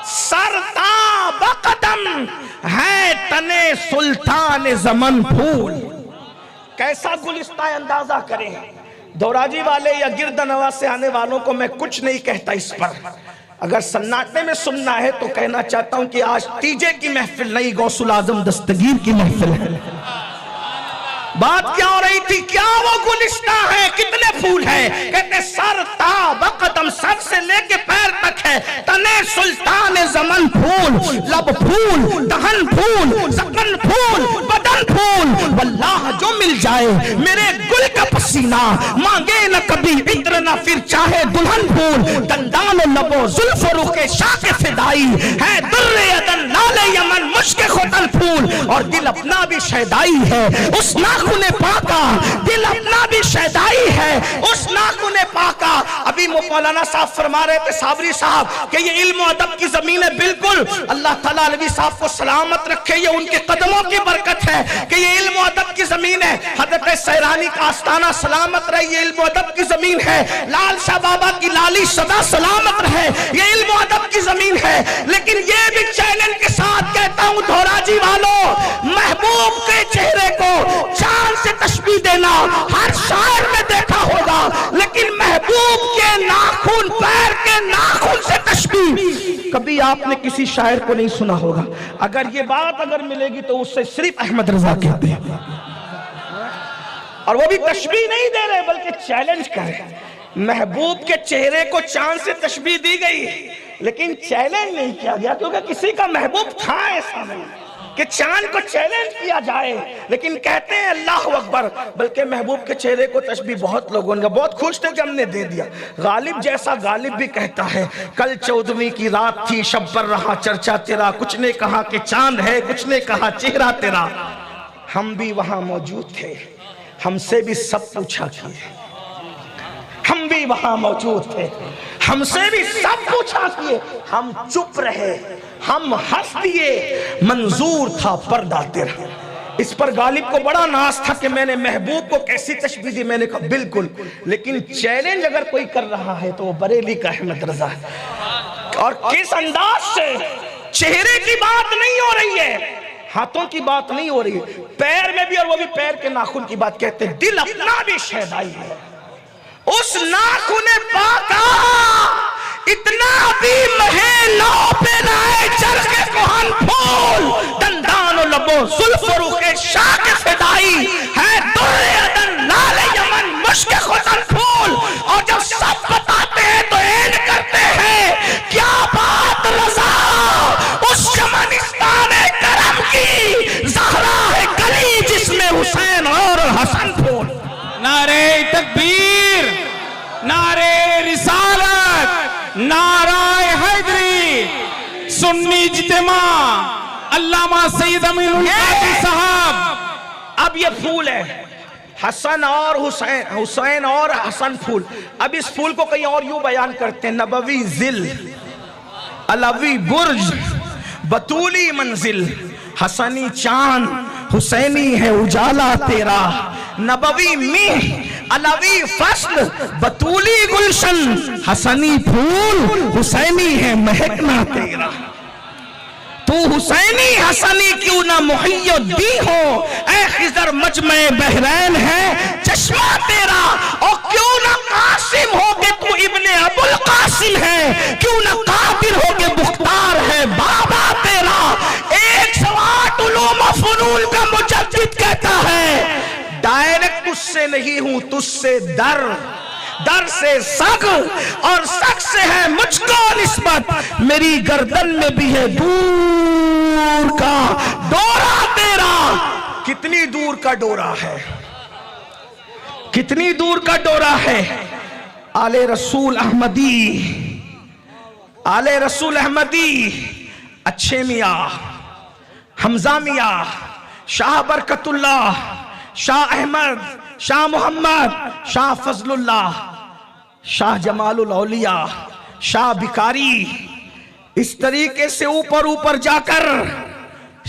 سرتاب قدم ہے تنے سلطان زمن پھول. کیسا گلستان اندازہ کریں. دوراجی والے یا گرد نواز سے آنے والوں کو میں کچھ نہیں کہتا اس پر، اگر سناٹے میں سننا ہے تو کہنا چاہتا ہوں کہ آج ٹیجے کی محفل نہیں، غوث العظم دستگیر کی محفل ہے. بات کیا ہو رہی تھی؟ کیا وہ گلستان ہے؟ کتنے پھول ہیں؟ کہتے سر تاب قدم، سر سے لے کے پیر تک ہے. تنے سلطان زمن پھول، لب پھول، دہن پھول، زکن پھول، بدن پھول. واللہ جو مل جائے میرے گل کا پسینہ، مانگے نہ کبھی عطر نہ پھر چاہے دلہن پھول. دندان و لب و زلف و رخ شاک فدائی ہے، در عدن لال یمن مشک ختن پھول. اور دل اپنا بھی شیدائی ہے اس ناخن پاکا، دل اپنا بھی شیدائی ہے اس ناخن پاکا. ابھی مولانا صاحب فرما رہے تھے صابری صاحب کہ یہ علم و ادب کی زمین ہے. بالکل، اللہ تعالیٰ علوی صاحب کو سلامت رکھے، یہ ان کے قدموں کی برکت ہے کہ یہ علم و ادب کی زمین ہے. حضرت سیرانی کا آستانہ سلامت رہے، یہ علم و ادب کی زمین ہے. لال شاہ بابا کی لالی سدا سلامت رہے، یہ علم و ادب کی زمین ہے. لیکن یہ بھی چیلنج کے ساتھ کہتا ہوں دھوراجی والوں، محبوب کے چہرے کو چاند سے تشبیہ دینا ہر شاعر میں دیکھا ہوگا، لیکن محبوب کے ناخن، پیر کے ناخن سے تشبیہ کبھی آپ نے کسی شاعر کو نہیں سنا ہوگا. اگر یہ بات اگر ملے گی تو اس سے صرف احمد رضا کہتے ہیں، اور وہ بھی تشبیہ نہیں دے رہے بلکہ چیلنج کر رہے. محبوب کے چہرے کو چاند سے تشبیہ دی گئی لیکن چیلنج نہیں کیا گیا، کیونکہ کسی کا محبوب تھا ایسا نہیں. کہ چاند کو چیلنج کیا جائے، لیکن کہتے ہیں اللہ اکبر۔ بلکہ محبوب کے چہرے کو تشبیہ بہت لوگوں نے، بہت خوش تھے کہ ہم نے دے دیا۔ غالب جیسا غالب بھی کہتا ہے کل 14ویں کی رات تھی، شب پر رہا چرچا تیرا، کچھ نے کہا کہ چاند ہے، کچھ نے کہا چہرہ تیرا۔ ہم بھی وہاں موجود تھے، ہم سے بھی سب پوچھا کیے، ہم بھی وہاں موجود تھے، ہم سے بھی سب پوچھا کیے، ہم چپ رہے، ہم ہنس دیے، منظور تھا پردہ تیرا۔ اس پر غالب کو بڑا ناز تھا کہ میں نے محبوب کو کیسی تشبیہ دی۔ میں نے کہا بالکل، لیکن چیلنج اگر کوئی کر رہا ہے تو وہ بریلی کا احمد رضا ہے۔ اور کس انداز سے، چہرے کی بات نہیں ہو رہی ہے، ہاتھوں کی بات نہیں ہو رہی ہے، پیر میں بھی، اور وہ بھی پیر کے ناخن کی بات کہتے ہیں۔ دل اپنا بھی شیدائی ہے، اس ناخن پاکا اتنا بھی مہے لو پہ لائے چرخ کوہن پھول، دندان و لبوں زلف و رخ شاک فدائی ہے، در عدن لال یمن مشک خزن پھول۔ اور جب سب بتاتے ہیں تو این کرتے ہیں، کیا بات رضا اس چمنستان کرم کی، زہرا ہے گلی جس میں حسین اور حسن پھول۔ نعرہ تکبیر، نعرہ رسالت، نعرہ حیدری، سنی اجتماع، علامہ سید امین القادری صاحب۔ اب یہ پھول ہے حسن اور حسین، حسین اور حسن پھول۔ اب اس پھول کو کہیں اور یوں بیان کرتے ہیں، نبوی ذل، علوی برج، بطولی منزل، حسنی چاند، حسینی ہے اجالا تیرا، نبوی میہ، علوی فصل، بطولی گلشن، حسنی پھول، حسینی ہے مہکنا تیرا۔ تو حسینی حسنی کیوں نہ محی الدین ہو، اے خضر مجمع بحرین ہے چشمہ تیرا، اور کیوں نہ قاسم ہو کہ تو ابن ابو القاسم ہے، کیوں نہ قادر ہو کہ مختار ہے بابا تیرا۔ 108 علوم و فنون کا مجدد کہتا ہے، ڈائریکٹ تجھ سے نہیں ہوں، تجھ سے در، در سے سگ، اور سگ سے ہے مجھ کو نسبت، میری گردن میں بھی ہے دور کا ڈورا تیرا۔ کتنی دور کا ڈورا ہے، کتنی دور کا ڈورا ہے۔ آل رسول احمدی، آل رسول احمدی، اچھے میاں، حمزہ میاں، شاہ برکت اللہ، شاہ احمد، شاہ محمد، شاہ فضل اللہ، شاہ جمال الاولیاء، شاہ بکاری، اس طریقے سے اوپر اوپر جا کر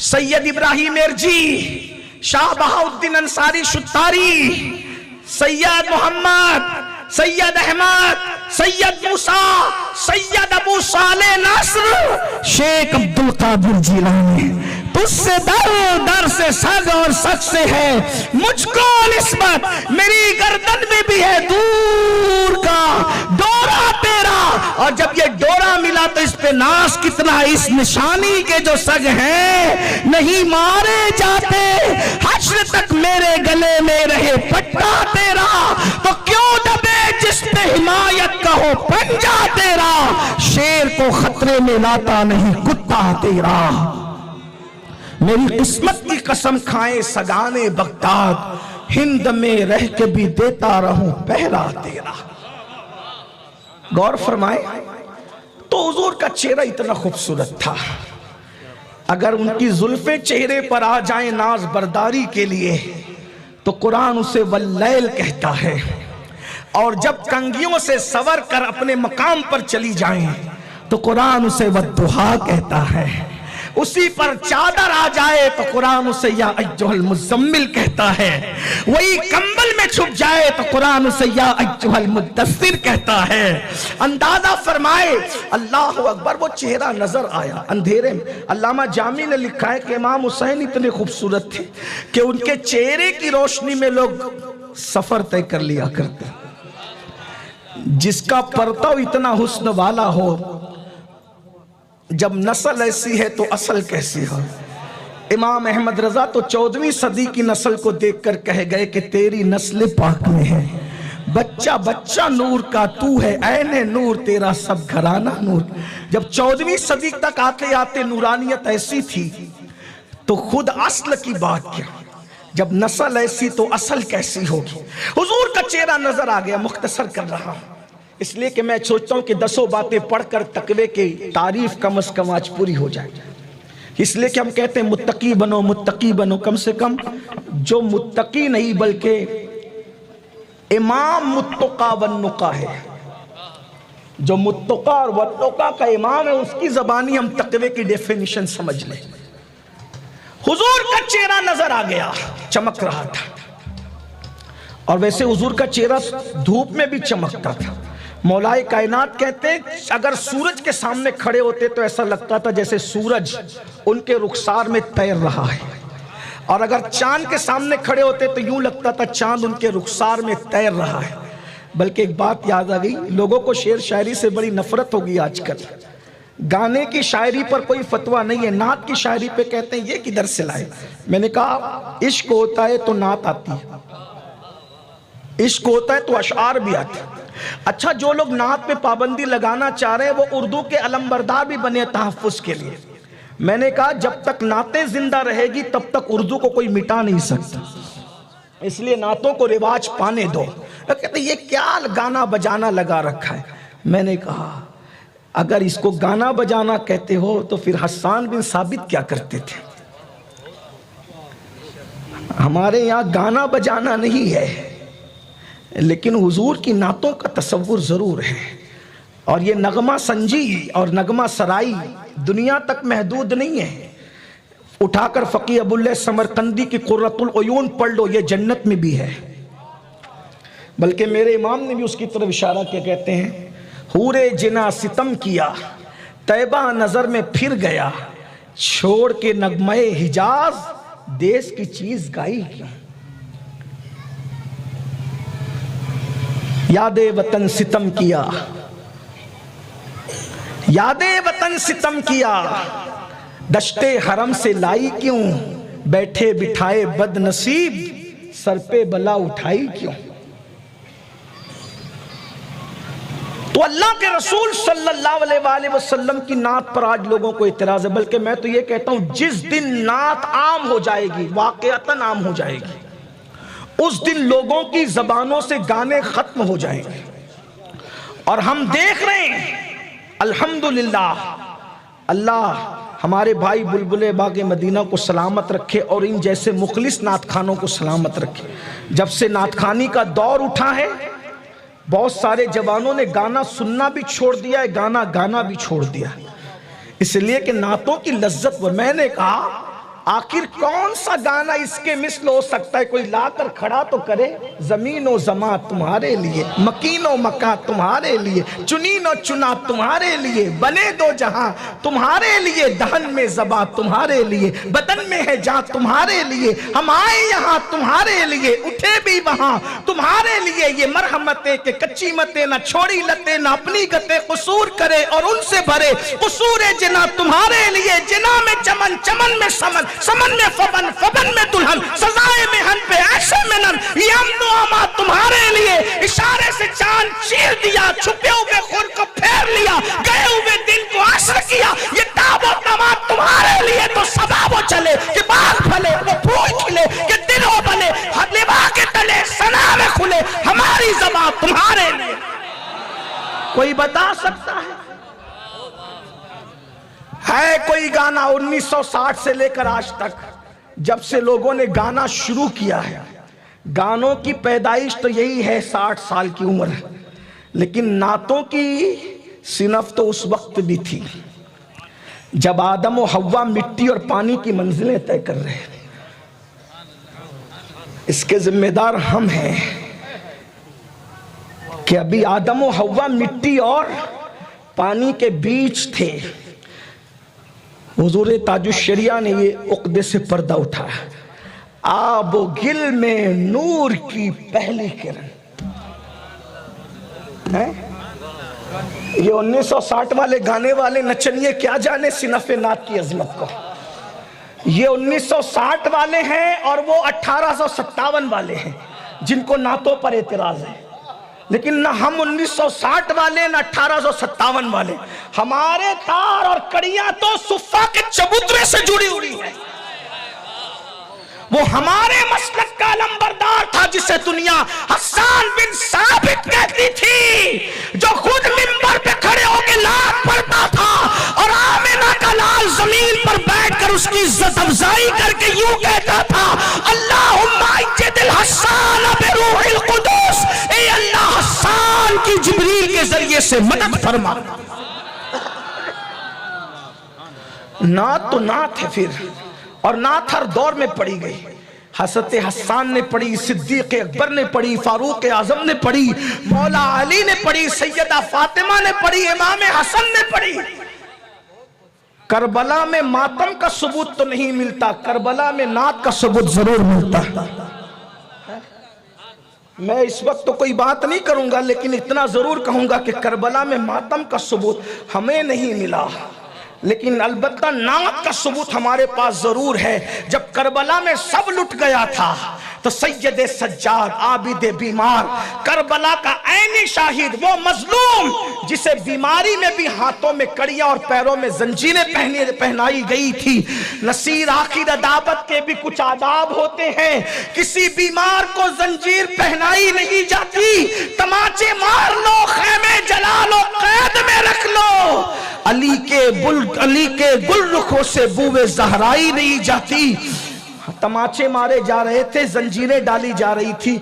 سید ابراہیم ارجی، شاہ بہاؤالدین انصاری شتاری، سید محمد، سید احمد، سید موسیٰ، سید ابو صالح ناصر، شیخ عبدالقادر جیلانی، تجھ سے در، در سے سگ، اور سگ سے ہے مجھ کو نسبت، میری گردن میں بھی ہے دور کا ڈورا تیرا۔ اور جب یہ ڈورا ملا تو اس پہ ناز کتنا، اس نشانی کے جو سگ ہیں نہیں مارے جاتے، حشر تک میرے گلے میں رہے پٹا تیرا، تو کیوں دبے جس پہ حمایت کا ہو پنجا تیرا، شیر کو خطرے میں لاتا نہیں کتا تیرا۔ میری قسمت کی قسم کھائیں سگانے بغداد، ہند میں رہ کے بھی دیتا رہوں پہرا تیرا۔ غور فرمائے تو حضور کا چہرہ اتنا خوبصورت تھا، اگر ان کی زلفیں چہرے پر آ جائیں ناز برداری کے لیے تو قرآن اسے واللیل کہتا ہے، اور جب کنگھیوں سے سور کر اپنے مقام پر چلی جائیں تو قرآن اسے والضحیٰ کہتا ہے، اسی پر چادر آ جائے تو قرآن اسے یا ایھا المزمل کہتا ہے، وہی کمبل میں چھپ جائے تو قرآن اسے یا ایھا المدثر کہتا ہے۔ اندازہ فرمائے، اللہ اکبر، وہ چہرہ نظر آیا اندھیرے میں۔ علامہ جامی نے لکھا ہے کہ امام حسین اتنے خوبصورت تھے کہ ان کے چہرے کی روشنی میں لوگ سفر طے کر لیا کرتے۔ جس کا پرتو اتنا حسن والا ہو، جب نسل ایسی ہے تو اصل کیسی ہو۔ امام احمد رضا تو 14ویں صدی کی نسل کو دیکھ کر کہہ گئے کہ تیری نسل پاک میں ہے، بچہ بچہ نور کا تو ہے، عین نور تیرا سب گھرانہ نور۔ جب 14ویں صدی تک آتے آتے نورانیت ایسی تھی تو خود اصل کی بات کیا، جب نسل ایسی تو اصل کیسی ہوگی۔ حضور کا چہرہ نظر آ گیا، مختصر کر رہا ہوں اس لیے کہ میں سوچتا ہوں کہ 10 باتیں پڑھ کر تقوی کی تعریف کم از کم آج پوری ہو جائے، اس لیے کہ ہم کہتے ہیں متقی بنو متقی بنو، کم سے کم جو متقی نہیں بلکہ امام متقا والنقا ہے، جو متقا اور والنقا کا امام ہے، اس کی زبانی ہم تقوی کی ڈیفینیشن سمجھ لیں۔ حضور کا چہرہ نظر آ گیا، چمک رہا تھا، اور ویسے حضور کا چہرہ دھوپ میں بھی چمکتا تھا۔ مولائے کائنات کہتے ہیں اگر سورج کے سامنے کھڑے ہوتے تو ایسا لگتا تھا جیسے سورج ان کے رخسار میں تیر رہا ہے، اور اگر چاند کے سامنے کھڑے ہوتے تو یوں لگتا تھا چاند ان کے رخسار میں تیر رہا ہے۔ بلکہ ایک بات یاد آ گئی، لوگوں کو شعر شاعری سے بڑی نفرت ہوگی آج کل، گانے کی شاعری پر کوئی فتویٰ نہیں ہے، نعت کی شاعری پہ کہتے ہیں یہ کدھر سے لائے۔ میں نے کہا عشق ہوتا ہے تو نعت آتی ہے، عشق ہوتا ہے تو اشعار بھی آتے ہیں۔ اچھا جو لوگ نعت پہ پابندی لگانا چاہ رہے ہیں وہ اردو کے علمبردار بھی بنے تحفظ کے لیے۔ میں نے کہا جب تک نعتیں زندہ رہے گی تب تک اردو کو کوئی مٹا نہیں سکتا، اس لیے نعتوں کو رواج پانے دو۔ کہتے ہیں یہ کیا گانا بجانا لگا رکھا ہے۔ میں نے کہا اگر اس کو گانا بجانا کہتے ہو تو پھر حسان بن ثابت کیا کرتے تھے؟ ہمارے یہاں گانا بجانا نہیں ہے، لیکن حضور کی نعتوں کا تصور ضرور ہے، اور یہ نغمہ سنجی اور نغمہ سرائی دنیا تک محدود نہیں ہے۔ اٹھا کر فقیہ ابواللہ سمرقندی کی قرۃ العیون پڑھ لو، یہ جنت میں بھی ہے۔ بلکہ میرے امام نے بھی اس کی طرف اشارہ کیا، کہتے ہیں حور جنا ستم کیا طیبہ نظر میں پھر گیا، چھوڑ کے نغمہ حجاز دیس کی چیز گائی کیوں۔ یاد وطن ستم کیا، یاد وطن ستم کیا، دشت حرم سے لائی کیوں، بیٹھے بٹھائے بد نصیب سر پہ بلا اٹھائی کیوں۔ تو اللہ کے رسول صلی اللہ علیہ وآلہ وسلم کی نعت پر آج لوگوں کو اعتراض ہے، بلکہ میں تو یہ کہتا ہوں جس دن نعت عام ہو جائے گی، واقعتاً عام ہو جائے گی، اس دن لوگوں کی زبانوں سے گانے ختم ہو جائیں گے۔ اور ہم دیکھ رہے ہیں الحمدللہ، اللہ ہمارے بھائی بلبل باغ مدینہ کو سلامت رکھے اور ان جیسے مخلص نعت خانوں کو سلامت رکھے۔ جب سے نعت خوانی کا دور اٹھا ہے بہت سارے جوانوں نے گانا سننا بھی چھوڑ دیا ہے، گانا گانا بھی چھوڑ دیا، اس لیے کہ نعتوں کی لذت۔ میں نے کہا آخر کون سا گانا اس کے مثل ہو سکتا ہے؟ کوئی لا کر کھڑا تو کرے، زمین و زماں تمہارے لیے، مکین و مکاں تمہارے لیے، چنین و چنا تمہارے لیے، بنے دو جہاں تمہارے لیے، دہن میں زباں تمہارے لیے، بدن میں ہے جاں تمہارے لیے، ہم آئے یہاں تمہارے لیے، اٹھے بھی وہاں تمہارے لیے، یہ مرحمتیں کہ کچی متیں نہ چھوڑی لتیں، نہ اپنی گتیں قصور کرے اور ان سے بھرے، قصور جنا تمہارے لیے، جنا میں چمن، چمن میں سمن، سمن میں فبن، فبن میں دلہن، سزائے محن پہ عیش منن، یہ امن و امان تمہارے لیے، اشارے سے چاند چیر دیا، چھپے ہوئے خور کو پھیر لیا، گئے ہوئے دن کو عصر کیا، یہ تاب و تمام تمہارے لیے، تو صدا وہ چلے کہ باغ پھلے، وہ پھول کھلے کہ دل ہو بنے، ہر لبا کے تلے سنا میں کھلے، ہماری زبان تمہارے لیے۔ کوئی بتا سکتا ہے کوئی گانا 1960 سے لے کر آج تک جب سے لوگوں نے گانا شروع کیا ہے؟ گانوں کی پیدائش تو یہی ہے 60 سال کی عمر، لیکن نعتوں کی صنف تو اس وقت بھی تھی جب آدم و حوا مٹی اور پانی کی منزلیں طے کر رہے ہیں۔ اس کے ذمہ دار ہم ہیں کہ ابھی آدم و حوا مٹی اور پانی کے بیچ تھے۔ حضور تاج الشریعہ نے یہ عقدے سے پردہ اٹھایا، آب و گل میں نور کی پہلی کرن۔ یہ 1960 والے گانے والے نچنیے کیا جانے صنف نعت کی عظمت کو۔ یہ 1960 والے ہیں اور وہ 1857 والے ہیں جن کو نعتوں پر اعتراض ہے، لیکن نہ ہم 1960 والے نہ 1857 والے، ہمارے تار اور کڑیاں تو صفہ کے چبوترے سے جڑی ہوئی ہیں۔ وہ ہمارے مسلک کا علمبردار تھا جسے دنیا حسان بن ثابت کہتی تھی، جو خود منبر پہ کھڑے ہو کے لات پڑھتا تھا اور آمنہ کا لال زمین پر بیٹھ کر اس کی عزت افزائی کر کے یوں کہتا تھا، اللہم اجد الحسان بروح القدس، اے اللہ حسان کی جبریل کے ذریعے سے مدد فرما۔ نعت تو نعت ہے پھر، اور نعت ہر دور میں پڑھی گئی۔ حضرت حسان نے پڑھی، صدیق اکبر نے پڑھی، فاروق اعظم نے پڑھی، مولا علی نے پڑھی، سیدہ فاطمہ نے پڑھی، امام حسن نے پڑھی۔ کربلا میں ماتم کا ثبوت تو نہیں ملتا، کربلا میں نعت کا ثبوت ضرور ملتا۔ میں اس وقت تو کوئی بات نہیں کروں گا، لیکن اتنا ضرور کہوں گا کہ کربلا میں ماتم کا ثبوت ہمیں نہیں ملا، لیکن البتہ نعت کا ثبوت ہمارے پاس ضرور ہے۔ جب کربلا میں سب لٹ گیا تھا تو سید سجاد عابد بیمار، کربلا کا عینی شاہد، وہ مظلوم جسے بیماری میں بھی ہاتھوں میں کڑیاں اور پیروں میں زنجیریں پہنائی گئی تھی۔ نصیر آخر عدابت کے بھی کچھ آداب ہوتے ہیں، کسی بیمار کو زنجیر پہنائی نہیں جاتی، تماچے مار لو، خیمے جلا لو، قید میں رکھ لو۔ علی کے گل رخوں سے بوئے زہرائی نہیں جاتی۔ تماچے مارے جا رہے تھے، زنجیریں ڈالی جا رہی تھی،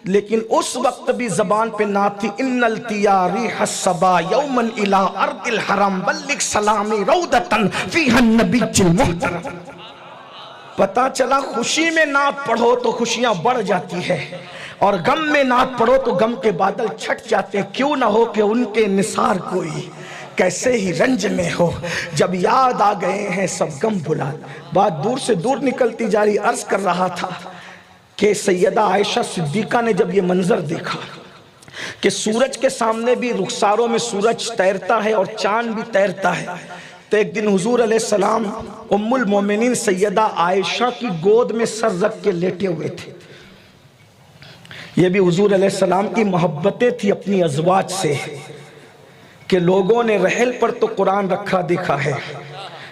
لیکن اس وقت بھی زبان پہ نعت تھی، ان التیا ریح الصبا یوما الى ارض الحرم بلغ سلامی رودتن فیہا النبی المحترم۔ پتا چلا خوشی میں نعت پڑھو تو خوشیاں بڑھ جاتی ہے، اور غم میں نعت پڑھو تو غم کے بادل چھٹ جاتے ہیں۔ کیوں نہ ہو کہ ان کے نثار کوئی کیسے ہی رنج میں ہو، جب یاد آ گئے ہیں سب غم بھلا۔ بات دور سے دور نکلتی جا رہی، عرض کر رہا تھا کہ سیدہ عائشہ صدیقہ نے جب یہ منظر دیکھا کہ سورج کے سامنے بھی رخساروں میں سورج تیرتا ہے اور چاند بھی تیرتا ہے، تو ایک دن حضور علیہ السلام ام المومنین سیدہ عائشہ کی گود میں سر رکھ کے لیٹے ہوئے تھے۔ یہ بھی حضور علیہ السلام کی محبتیں تھی اپنی ازواج سے، کہ لوگوں نے رحل پر تو قرآن رکھا دیکھا ہے،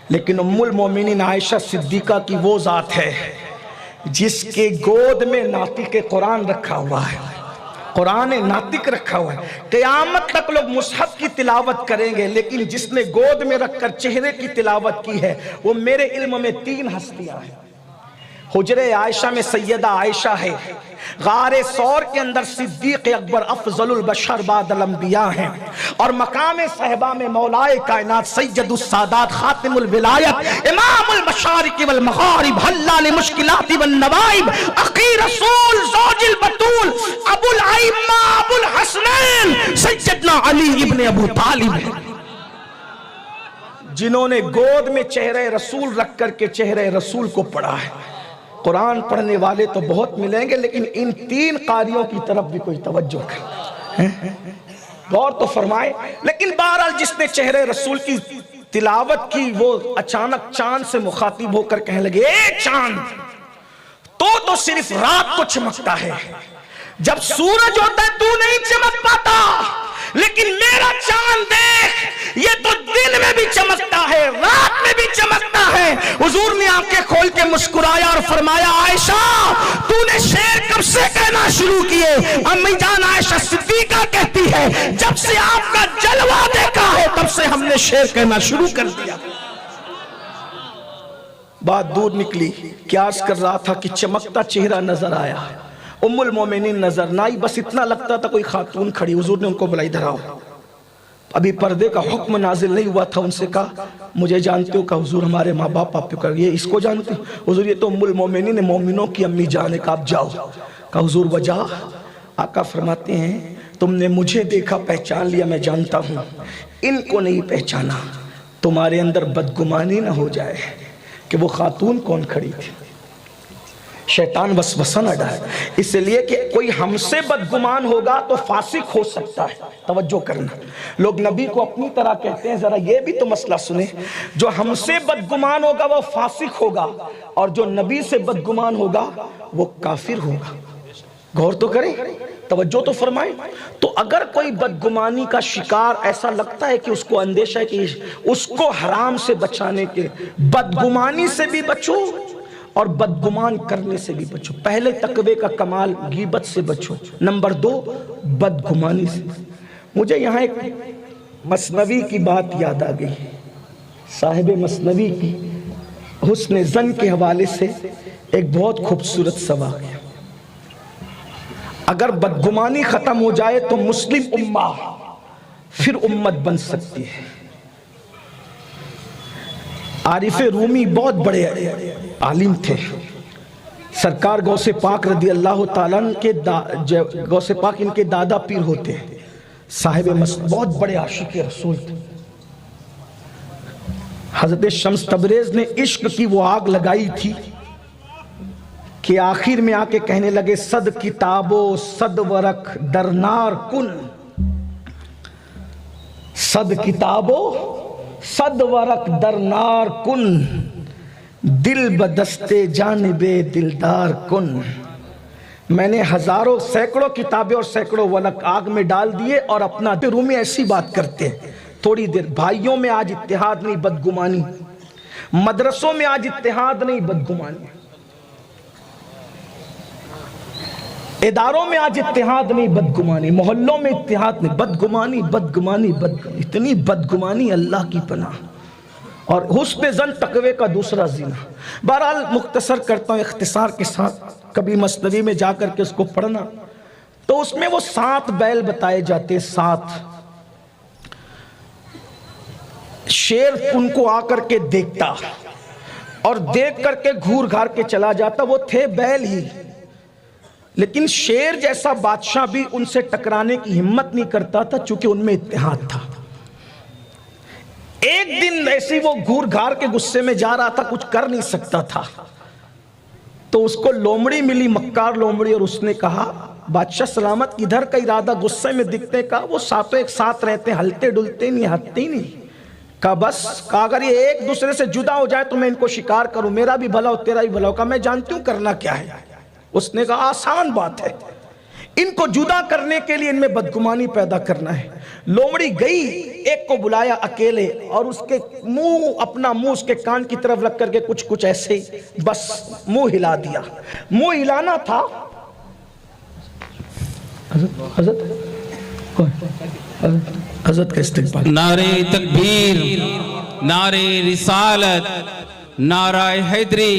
لیکن ام المومنین عائشہ صدیقہ کی وہ ذات ہے جس کے گود میں ناطق قرآن رکھا ہوا ہے، قرآن ناطق رکھا ہوا ہے۔ قیامت تک لوگ مصحف کی تلاوت کریں گے، لیکن جس نے گود میں رکھ کر چہرے کی تلاوت کی ہے وہ میرے علم میں 3 ہستیاں ہیں۔ حجر عائشہ میں سیدہ عائشہ ہے، غار ثور کے اندر صدیق اکبر افضل البشر بعد الانبیاء ہیں، اور مقام صحبہ میں مولائے کائنات سید السادات خاتم الولایت امام المشارق والمغارب حلال مشکلات والنوائب اخی رسول زوج البتول ابو الائمہ ابو الحسنین سیدنا علی ابن ابو طالب، جنہوں نے گود میں چہرہ رسول رکھ کر کے چہرہ رسول کو پڑھا ہے۔ قرآن پڑھنے والے تو بہت ملیں گے، لیکن ان 3 قاریوں کی طرف بھی کوئی توجہ کرے، غور تو فرمائے۔ لیکن بہرحال جس نے چہرے رسول کی تلاوت کی وہ اچانک چاند سے مخاطب ہو کر کہنے لگے، اے چاند تو صرف رات کو چمکتا ہے، جب سورج ہوتا ہے تو نہیں چمک پاتا، لیکن میرا چاند دیکھ یہ تو دن میں بھی چمکتا ہے، رات میں بھی چمکتا ہے۔ حضور نے آنکھیں کھول کے مسکرایا اور فرمایا، عائشہ تو نے شعر کب سے کہنا شروع کیے؟ امی جان عائشہ صدیقہ کہتی ہے جب سے آپ کا جلوہ دیکھا ہے تب سے ہم نے شعر کہنا شروع کر دیا۔ بات دور نکلی، کیا عرض کر رہا تھا کہ چمکتا چہرہ نظر آیا، ام المومنین نظر نہ آئی، بس اتنا لگتا تھا کوئی خاتون کھڑی۔ حضور نے ان کو بلائی، دھراؤ، ابھی پردے کا حکم نازل نہیں ہوا تھا۔ ان سے کہا مجھے جانتے ہو؟ کہا حضور ہمارے ماں باپ آپ کو، یہ اس کو جانتے ہو؟ حضور یہ تو ام المومنین مومنوں کی امی جان ہے، کہا آپ جاؤ۔ کہا حضور وجہ؟ آقا فرماتے ہیں تم نے مجھے دیکھا پہچان لیا، میں جانتا ہوں، ان کو نہیں پہچانا، تمہارے اندر بدگمانی نہ ہو جائے کہ وہ خاتون کون کھڑی تھی۔ شیطان وسوسہ نہ ڈالے، اس لیے کہ کوئی ہم سے بدگمان ہوگا تو فاسق ہو سکتا ہے۔ توجہ کرنا، لوگ نبی کو اپنی طرح کہتے ہیں، ذرا یہ بھی تو مسئلہ سنیں، جو ہم سے بدگمان ہوگا وہ فاسق ہوگا، اور جو نبی سے بدگمان ہوگا وہ کافر ہوگا۔ غور تو کریں، توجہ تو فرمائیں۔ تو اگر کوئی بدگمانی کا شکار ایسا لگتا ہے کہ اس کو اندیشہ ہے کہ اس کو حرام سے بچانے کے، بدگمانی سے بھی بچو اور بدگمان کرنے سے بھی بچو. پہلے تقوی کا کمال غیبت سے بچو. نمبر 2 بدگمانی سے. مجھے یہاں ایک مثنوی کی بات یاد آ گئی. صاحب مثنوی کی حسن ظن کے حوالے سے ایک بہت خوبصورت سوا ہے. اگر بدگمانی ختم ہو جائے تو مسلم امہ پھر امت بن سکتی ہے. عارف رومی بہت بڑے عالم تھے. سرکار غوث پاک رضی اللہ تعالیٰ کے غوث پاک ان کے دادا پیر ہوتے ہیں. صاحب بہت بڑے عاشق رسول تھے. حضرت شمس تبریز نے عشق کی وہ آگ لگائی تھی کہ آخر میں آ کے کہنے لگے صد کتابو صد ورق درنار کن. صد کتابو صد ورق درنار کن دل بدستے جانب دلدار کن. میں نے ہزاروں سینکڑوں کتابیں اور سینکڑوں ورق آگ میں ڈال دیے اور اپنا. رومی ایسی بات کرتے ہیں تھوڑی دیر. بھائیوں میں آج اتحاد نہیں بدگمانی. مدرسوں میں آج اتحاد نہیں بدگمانی. اداروں میں آج اتحاد نہیں بدگمانی. محلوں میں اتحاد نہیں بدگمانی. بدگمانی اتنی بدگمانی اللہ کی پناہ. اور حسن ظن تقوی کا دوسرا زینہ. بہرحال مختصر کرتا ہوں اختصار کے ساتھ. کبھی مثنوی میں جا کر کے اس کو پڑھنا تو اس میں وہ 7 بیل بتائے جاتے. 7 شیر ان کو آ کر کے دیکھتا اور دیکھ کر کے گھور گھار کے چلا جاتا. وہ تھے بیل ہی, لیکن شیر جیسا بادشاہ بھی ان سے ٹکرانے کی ہمت نہیں کرتا تھا چونکہ ان میں اتحاد تھا. ایک دن ایسی وہ گھور گھار کے غصے میں جا رہا تھا, کچھ کر نہیں سکتا تھا, تو اس کو لومڑی ملی, مکار لومڑی, اور اس نے کہا بادشاہ سلامت کدھر کا ارادہ؟ غصے میں دکھتے. کہا وہ ساتوں ایک ساتھ رہتے, ہلتے ڈلتے نہیں, ہتتے ہی نہیں. کہا بس, کہا اگر یہ ایک دوسرے سے جدا ہو جائے تو میں ان کو شکار کروں, میرا بھی بھلا ہو تیرا بھی بھلا ہو. کہا میں جانتی ہوں کرنا کیا ہے. اس نے کہا آسان بات ہے, ان کو جدا کرنے کے لیے ان میں بدگمانی پیدا کرنا ہے. لومڑی گئی, ایک کو بلایا اکیلے اور اس کے اپنا منہ اس کے کان کی طرف رکھ کر کے کچھ ایسے بس منہ ہلا دیا. منہ ہلانا تھا. حضرت کا استقبال. نعرہ تکبیر, نعرہ رسالت, نعرہ حیدری,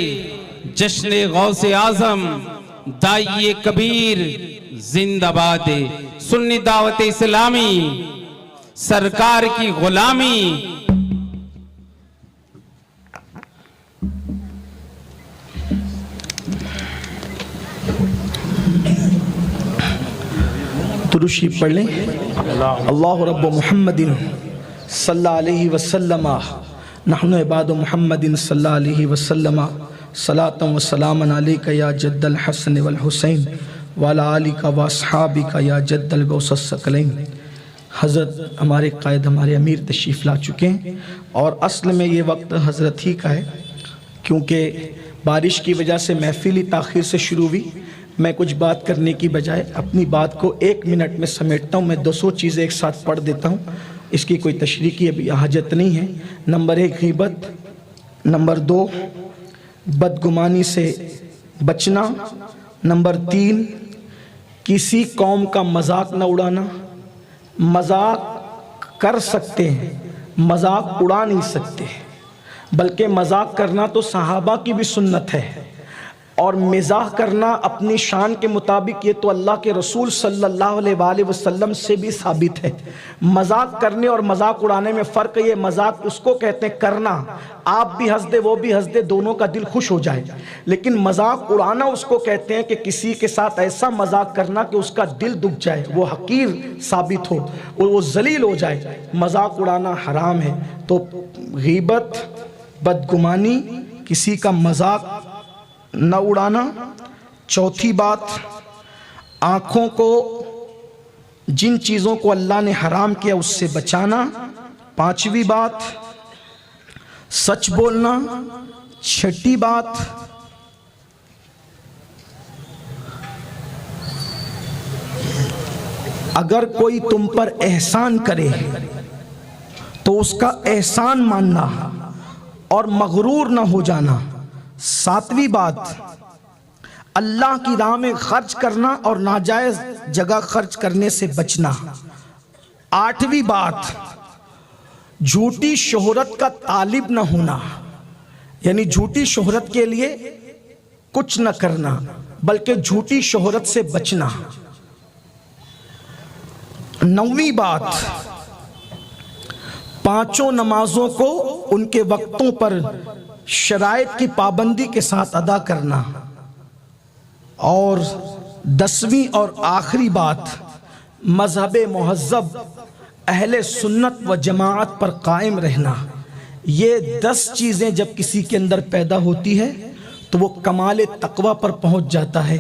جشن غوث اعظم, داعی کبیر زندہ باد. سنی دعوت اسلامی, سرکار کی غلامی. درود شریف پڑھ لیں. اللہ رب محمد صلی اللہ علیہ وسلم نحن عباد محمد صلی اللہ علیہ وسلم صلاۃ و سلام علیک یا جد الحسن والحسین وعلی آلک و اصحابک یا جد الغوث الثقلین. حضرت ہمارے قائد, ہمارے امیر تشریف لا چکے ہیں اور اصل میں یہ وقت حضرت ہی کا ہے کیونکہ بارش کی وجہ سے محفل ہی تاخیر سے شروع ہوئی. میں کچھ بات کرنے کی بجائے اپنی بات کو 1 منٹ میں سمیٹتا ہوں. میں 200 چیزیں ایک ساتھ پڑھ دیتا ہوں, اس کی کوئی تشریح کی ابھی حاجت نہیں ہے. نمبر 1 غیبت, نمبر 2 بدگمانی سے بچنا, نمبر 3 کسی قوم کا مذاق نہ اڑانا. مذاق کر سکتے ہیں, مذاق اڑا نہیں سکتے, بلکہ مذاق کرنا تو صحابہ کی بھی سنت ہے اور مزاح کرنا اپنی شان کے مطابق یہ تو اللہ کے رسول صلی اللہ علیہ وآلہ وسلم سے بھی ثابت ہے. مذاق کرنے اور مذاق اڑانے میں فرق ہے. یہ مذاق اس کو کہتے ہیں کرنا, آپ بھی ہنس دے وہ بھی ہنس دے, دونوں کا دل خوش ہو جائے. لیکن مذاق اڑانا اس کو کہتے ہیں کہ کسی کے ساتھ ایسا مذاق کرنا کہ اس کا دل دکھ جائے, وہ حقیر ثابت ہو, وہ ذلیل ہو جائے. مذاق اڑانا حرام ہے. تو غیبت, بدگمانی, کسی کا مذاق نہ اڑانا. چوتھی بات, آنکھوں کو جن چیزوں کو اللہ نے حرام کیا اس سے بچانا. 5ویں بات, سچ بولنا. 6ٹھی بات, اگر کوئی تم پر احسان کرے تو اس کا احسان ماننا اور مغرور نہ ہو جانا. 7ویں بات اللہ کی راہ میں خرچ کرنا اور ناجائز جگہ خرچ کرنے سے بچنا۔ 8ویں بات جھوٹی شہرت کا طالب نہ ہونا، یعنی جھوٹی شہرت کے لیے کچھ نہ کرنا بلکہ جھوٹی شہرت سے بچنا۔ 9ویں بات پانچوں نمازوں کو ان کے وقتوں پر شرائط کی پابندی کے ساتھ ادا کرنا۔ اور 10ویں اور آخری بات مذہب مہذب اہل سنت و جماعت پر قائم رہنا۔ یہ 10 چیزیں جب کسی کے اندر پیدا ہوتی ہے تو وہ کمال تقوی پر پہنچ جاتا ہے،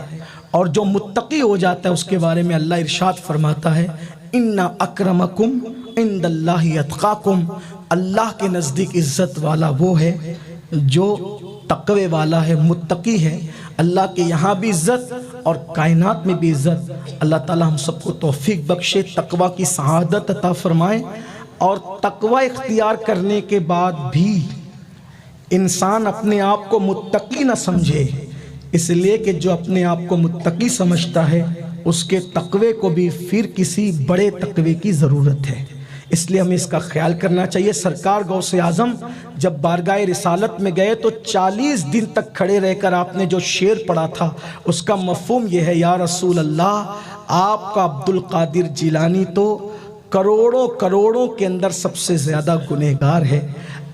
اور جو متقی ہو جاتا ہے اس کے بارے میں اللہ ارشاد فرماتا ہے ان اکرمکم عند اللہ اتقاکم، اللہ کے نزدیک عزت والا وہ ہے جو تقوی والا ہے، متقی ہے۔ اللہ کے یہاں بھی عزت اور کائنات میں بھی عزت۔ اللہ تعالی ہم سب کو توفیق بخشے، تقوی کی سعادت عطا فرمائے، اور تقوی اختیار کرنے کے بعد بھی انسان اپنے آپ کو متقی نہ سمجھے، اس لیے کہ جو اپنے آپ کو متقی سمجھتا ہے اس کے تقوی کو بھی پھر کسی بڑے تقوی کی ضرورت ہے، اس لیے ہمیں اس کا خیال کرنا چاہیے۔ سرکار غوث اعظم جب بارگاہ رسالت میں گئے تو 40 دن تک کھڑے رہ کر آپ نے جو شعر پڑھا تھا اس کا مفہوم یہ ہے، یا رسول اللہ آپ کا عبد القادر جیلانی تو کروڑوں کے اندر سب سے زیادہ گنہگار ہے،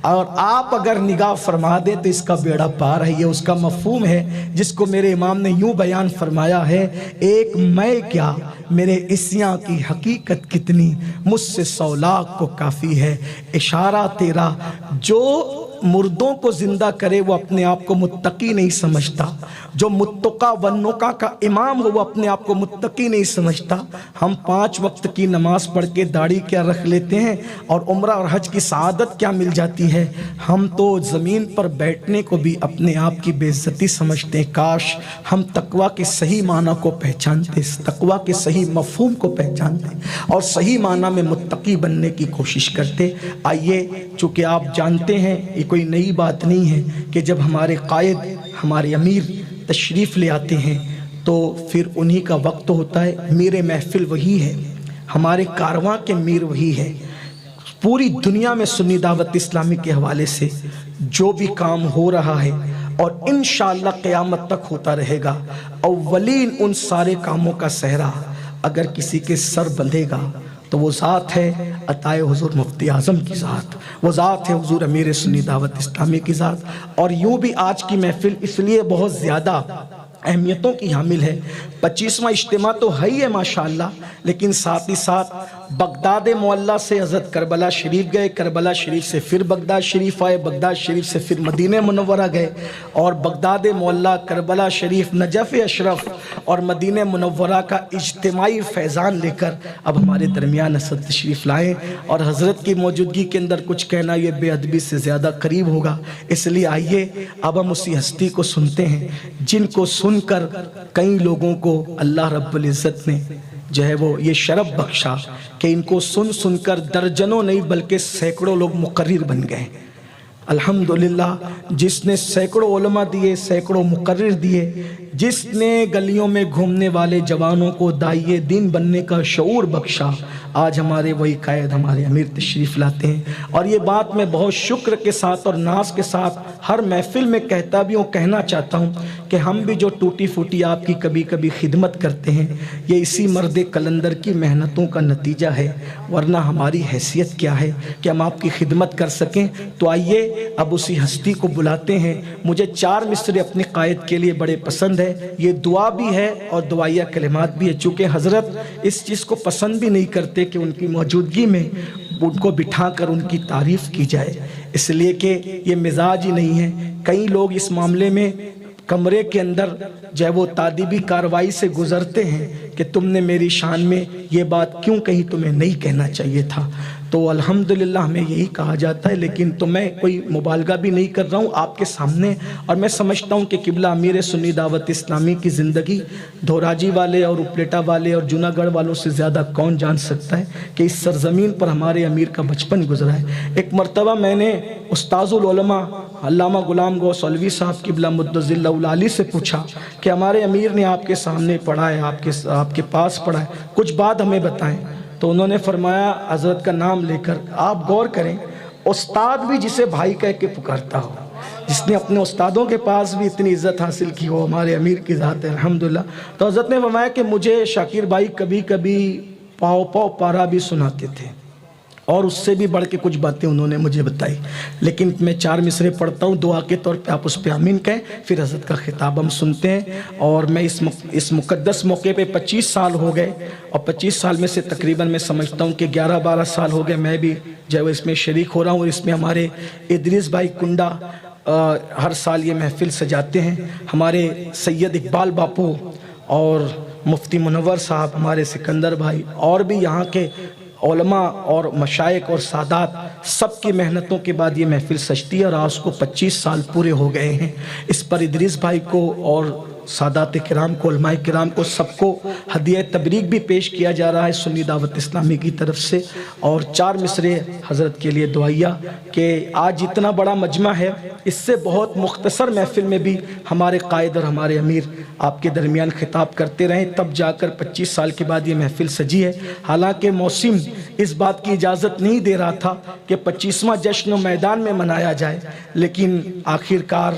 اور آپ اگر نگاہ فرما دیں تو اس کا بیڑا پار ہے۔ یہ اس کا مفہوم ہے جس کو میرے امام نے یوں بیان فرمایا ہے، ایک میں کیا میرے عصیاں کی حقیقت کتنی، مجھ سے 100 لاکھ کو کافی ہے اشارہ تیرا۔ جو مردوں کو زندہ کرے وہ اپنے آپ کو متقی نہیں سمجھتا، جو متقا ونقا کا امام ہو وہ اپنے آپ کو متقی نہیں سمجھتا۔ ہم 5 وقت کی نماز پڑھ کے داڑھی کیا رکھ لیتے ہیں اور عمرہ اور حج کی سعادت کیا مل جاتی ہے، ہم تو زمین پر بیٹھنے کو بھی اپنے آپ کی بے عزتی سمجھتے ہیں۔ کاش ہم تقوی کے صحیح معنی کو پہچانتے، تقوی کے صحیح مفہوم کو پہچانتے اور صحیح معنی میں متقی بننے کی کوشش کرتے۔ آئیے، چونکہ آپ جانتے ہیں یہ کوئی نئی بات نہیں ہے کہ جب ہمارے قائد ہمارے امیر تشریف لے آتے ہیں تو پھر انہی کا وقت ہوتا ہے۔ میر محفل وہی ہے، ہمارے کارواں کے میر وہی ہے۔ پوری دنیا میں سنی دعوت اسلامی کے حوالے سے جو بھی کام ہو رہا ہے اور انشاءاللہ قیامت تک ہوتا رہے گا، اولین ان سارے کاموں کا صحرا اگر کسی کے سر بندھے گا تو وہ ذات ہے عطائے حضور مفتی اعظم کی ذات، وہ ذات ہے حضور امیر سنی دعوت اسلامی کی ذات۔ اور یوں بھی آج کی محفل اس لیے بہت زیادہ اہمیتوں کی حامل ہے۔ 25واں اجتماع تو ہے ہی ہے ماشاءاللہ، لیکن ساتھ ہی ساتھ بغداد معلیٰ سے حضرت کربلا شریف گئے، کربلا شریف سے پھر بغداد شریف آئے، بغداد شریف سے پھر مدینہ منورہ گئے، اور بغداد معلیٰ، کربلا شریف، نجف اشرف اور مدینہ منورہ کا اجتماعی فیضان لے کر اب ہمارے درمیان حضرت تشریف لائیں، اور حضرت کی موجودگی کے اندر کچھ کہنا یہ بے ادبی سے زیادہ قریب ہوگا، اس لیے آئیے اب ہم اسی ہستی کو سنتے ہیں جن کو سن کر کئی لوگوں کو اللہ رب العزت نے جو ہے وہ یہ شرف بخشا کہ ان کو سن کر درجنوں نہیں بلکہ سینکڑوں لوگ مقرر بن گئے۔ الحمدللہ جس نے سینکڑوں علماء دیے، سینکڑوں مقرر دیے، جس نے گلیوں میں گھومنے والے جوانوں کو داعیے دین بننے کا شعور بخشا، آج ہمارے وہی قائد ہمارے امیر تشریف لاتے ہیں۔ اور یہ بات میں بہت شکر کے ساتھ اور ناز کے ساتھ ہر محفل میں کہتا بھی ہوں، کہنا چاہتا ہوں کہ ہم بھی جو ٹوٹی پھوٹی آپ کی کبھی کبھی خدمت کرتے ہیں یہ اسی مرد کلندر کی محنتوں کا نتیجہ ہے، ورنہ ہماری حیثیت کیا ہے کہ ہم آپ کی خدمت کر سکیں۔ تو آئیے اب اسی ہستی کو بلاتے ہیں۔ مجھے 4 مصرے اپنے قائد کے لیے بڑے پسند ہے، یہ دعا بھی ہے اور دعائیہ کلمات بھی ہے، چونکہ حضرت اس چیز کو پسند بھی نہیں کرتے کہ ان کی موجودگی میں ان کو بٹھا کر ان کی تعریف کی جائے، اس لیے کہ یہ مزاج ہی نہیں ہے۔ کئی لوگ اس معاملے میں کمرے کے اندر جو ہے وہ تادیبی کاروائی سے گزرتے ہیں کہ کہ تم نے میری شان میں یہ بات کیوں کہی، تمہیں نہیں کہنا چاہیے تھا۔ تو الحمدللہ ہمیں یہی کہا جاتا ہے، لیکن تو میں کوئی مبالغہ بھی نہیں کر رہا ہوں آپ کے سامنے، اور میں سمجھتا ہوں کہ قبلہ امیر سنی دعوت اسلامی کی زندگی دھوراجی والے اور اپلیٹا والے اور جونا گڑھ والوں سے زیادہ کون جان سکتا ہے کہ اس سرزمین پر ہمارے امیر کا بچپن گزرا ہے۔ ایک مرتبہ میں نے استاذ العلماء علامہ غلام غوث علوی صاحب قبلہ مدظ اللہ العالی سے پوچھا کہ ہمارے امیر نے آپ کے سامنے پڑھا ہے، آپ کے پاس پڑھا ہے، کچھ بات ہمیں بتائیں۔ تو انہوں نے فرمایا حضرت کا نام لے کر آپ غور کریں، استاد بھی جسے بھائی کہہ کے پکارتا ہو، جس نے اپنے استادوں کے پاس بھی اتنی عزت حاصل کی ہو، ہمارے امیر کی ذات ہے الحمدللہ۔ تو حضرت نے فرمایا کہ مجھے شاکر بھائی کبھی کبھی پاؤ پاؤ پارا بھی سناتے تھے، اور اس سے بھی بڑھ کے کچھ باتیں انہوں نے مجھے بتائی، لیکن میں 4 مصرے پڑھتا ہوں، دعا کے طور پہ آپ اس پہ آمین کہیں، پھر حضرت کا خطاب ہم سنتے ہیں۔ اور میں اس مقدس موقع پہ 25 سال ہو گئے، اور 25 سال میں سے تقریباً میں سمجھتا ہوں کہ 11-12 سال ہو گئے میں بھی جو اس میں شریک ہو رہا ہوں، اور اس میں ہمارے ادریس بھائی کنڈا ہر سال یہ محفل سجاتے ہیں، ہمارے سید اقبال باپو اور مفتی منور صاحب، ہمارے سکندر بھائی، اور بھی یہاں کے علماء اور مشائخ اور سادات، سب کی محنتوں کے بعد یہ محفل سجتی ہے، اور آج کو 25 سال پورے ہو گئے ہیں۔ اس پر ادریس بھائی کو اور سادات کرام کو، علماء کرام کو، سب کو ہدیہ تبریک بھی پیش کیا جا رہا ہے سنی دعوت اسلامی کی طرف سے۔ اور 4 مصرے حضرت کے لیے دعائیہ کہ آج اتنا بڑا مجمع ہے، اس سے بہت مختصر محفل میں بھی ہمارے قائد اور ہمارے امیر آپ کے درمیان خطاب کرتے رہیں، تب جا کر 25 سال کے بعد یہ محفل سجی ہے۔ حالانکہ موسم اس بات کی اجازت نہیں دے رہا تھا کہ 25واں جشن میدان میں منایا جائے، لیکن آخرکار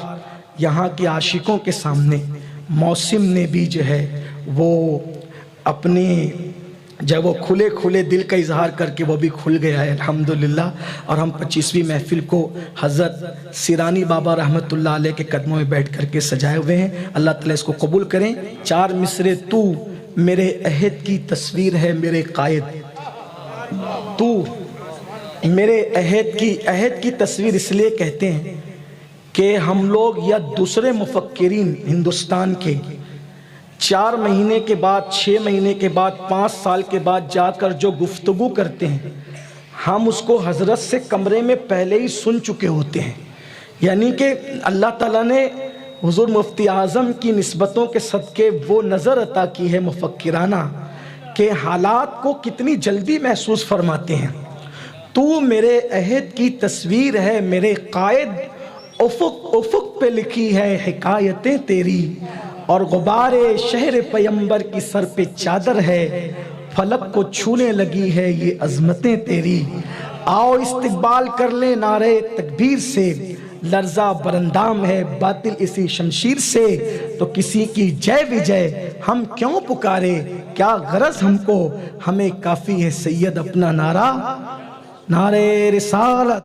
یہاں کے عاشقوں کے سامنے موسم نے بھی جو ہے وہ اپنے جب وہ کھلے دل کا اظہار کر کے وہ بھی کھل گیا ہے الحمدللہ۔ اور ہم 25ویں محفل کو حضرت سیرانی بابا رحمت اللہ علیہ کے قدموں میں بیٹھ کر کے سجائے ہوئے ہیں، اللہ تعالیٰ اس کو قبول کریں۔ 4 مصرے تو میرے عہد کی تصویر ہے میرے قائد، تو میرے عہد کی تصویر اس لیے کہتے ہیں کہ ہم لوگ یا دوسرے مفکرین ہندوستان کے 4 مہینے کے بعد، 6 مہینے کے بعد، 5 سال کے بعد جا کر جو گفتگو کرتے ہیں، ہم اس کو حضرت سے کمرے میں پہلے ہی سن چکے ہوتے ہیں۔ یعنی کہ اللہ تعالیٰ نے حضور مفتی اعظم کی نسبتوں کے صدقے وہ نظر عطا کی ہے مفکرانہ کہ حالات کو کتنی جلدی محسوس فرماتے ہیں۔ تو میرے عہد کی تصویر ہے میرے قائد، افق پہ لکھی ہے حکایتیں تیری، اور غبار شہر پیمبر کی سر پہ چادر ہے، فلک کو چھونے لگی ہے یہ عظمتیں تیری۔ آؤ استقبال کر لیں نعرہ تکبیر سے، لرزہ برندام ہے باطل اسی شمشیر سے، تو کسی کی جے وجے ہم کیوں پکارے، کیا غرض ہم کو، ہمیں کافی ہے سید اپنا نعرہ، نعرہ رسالت۔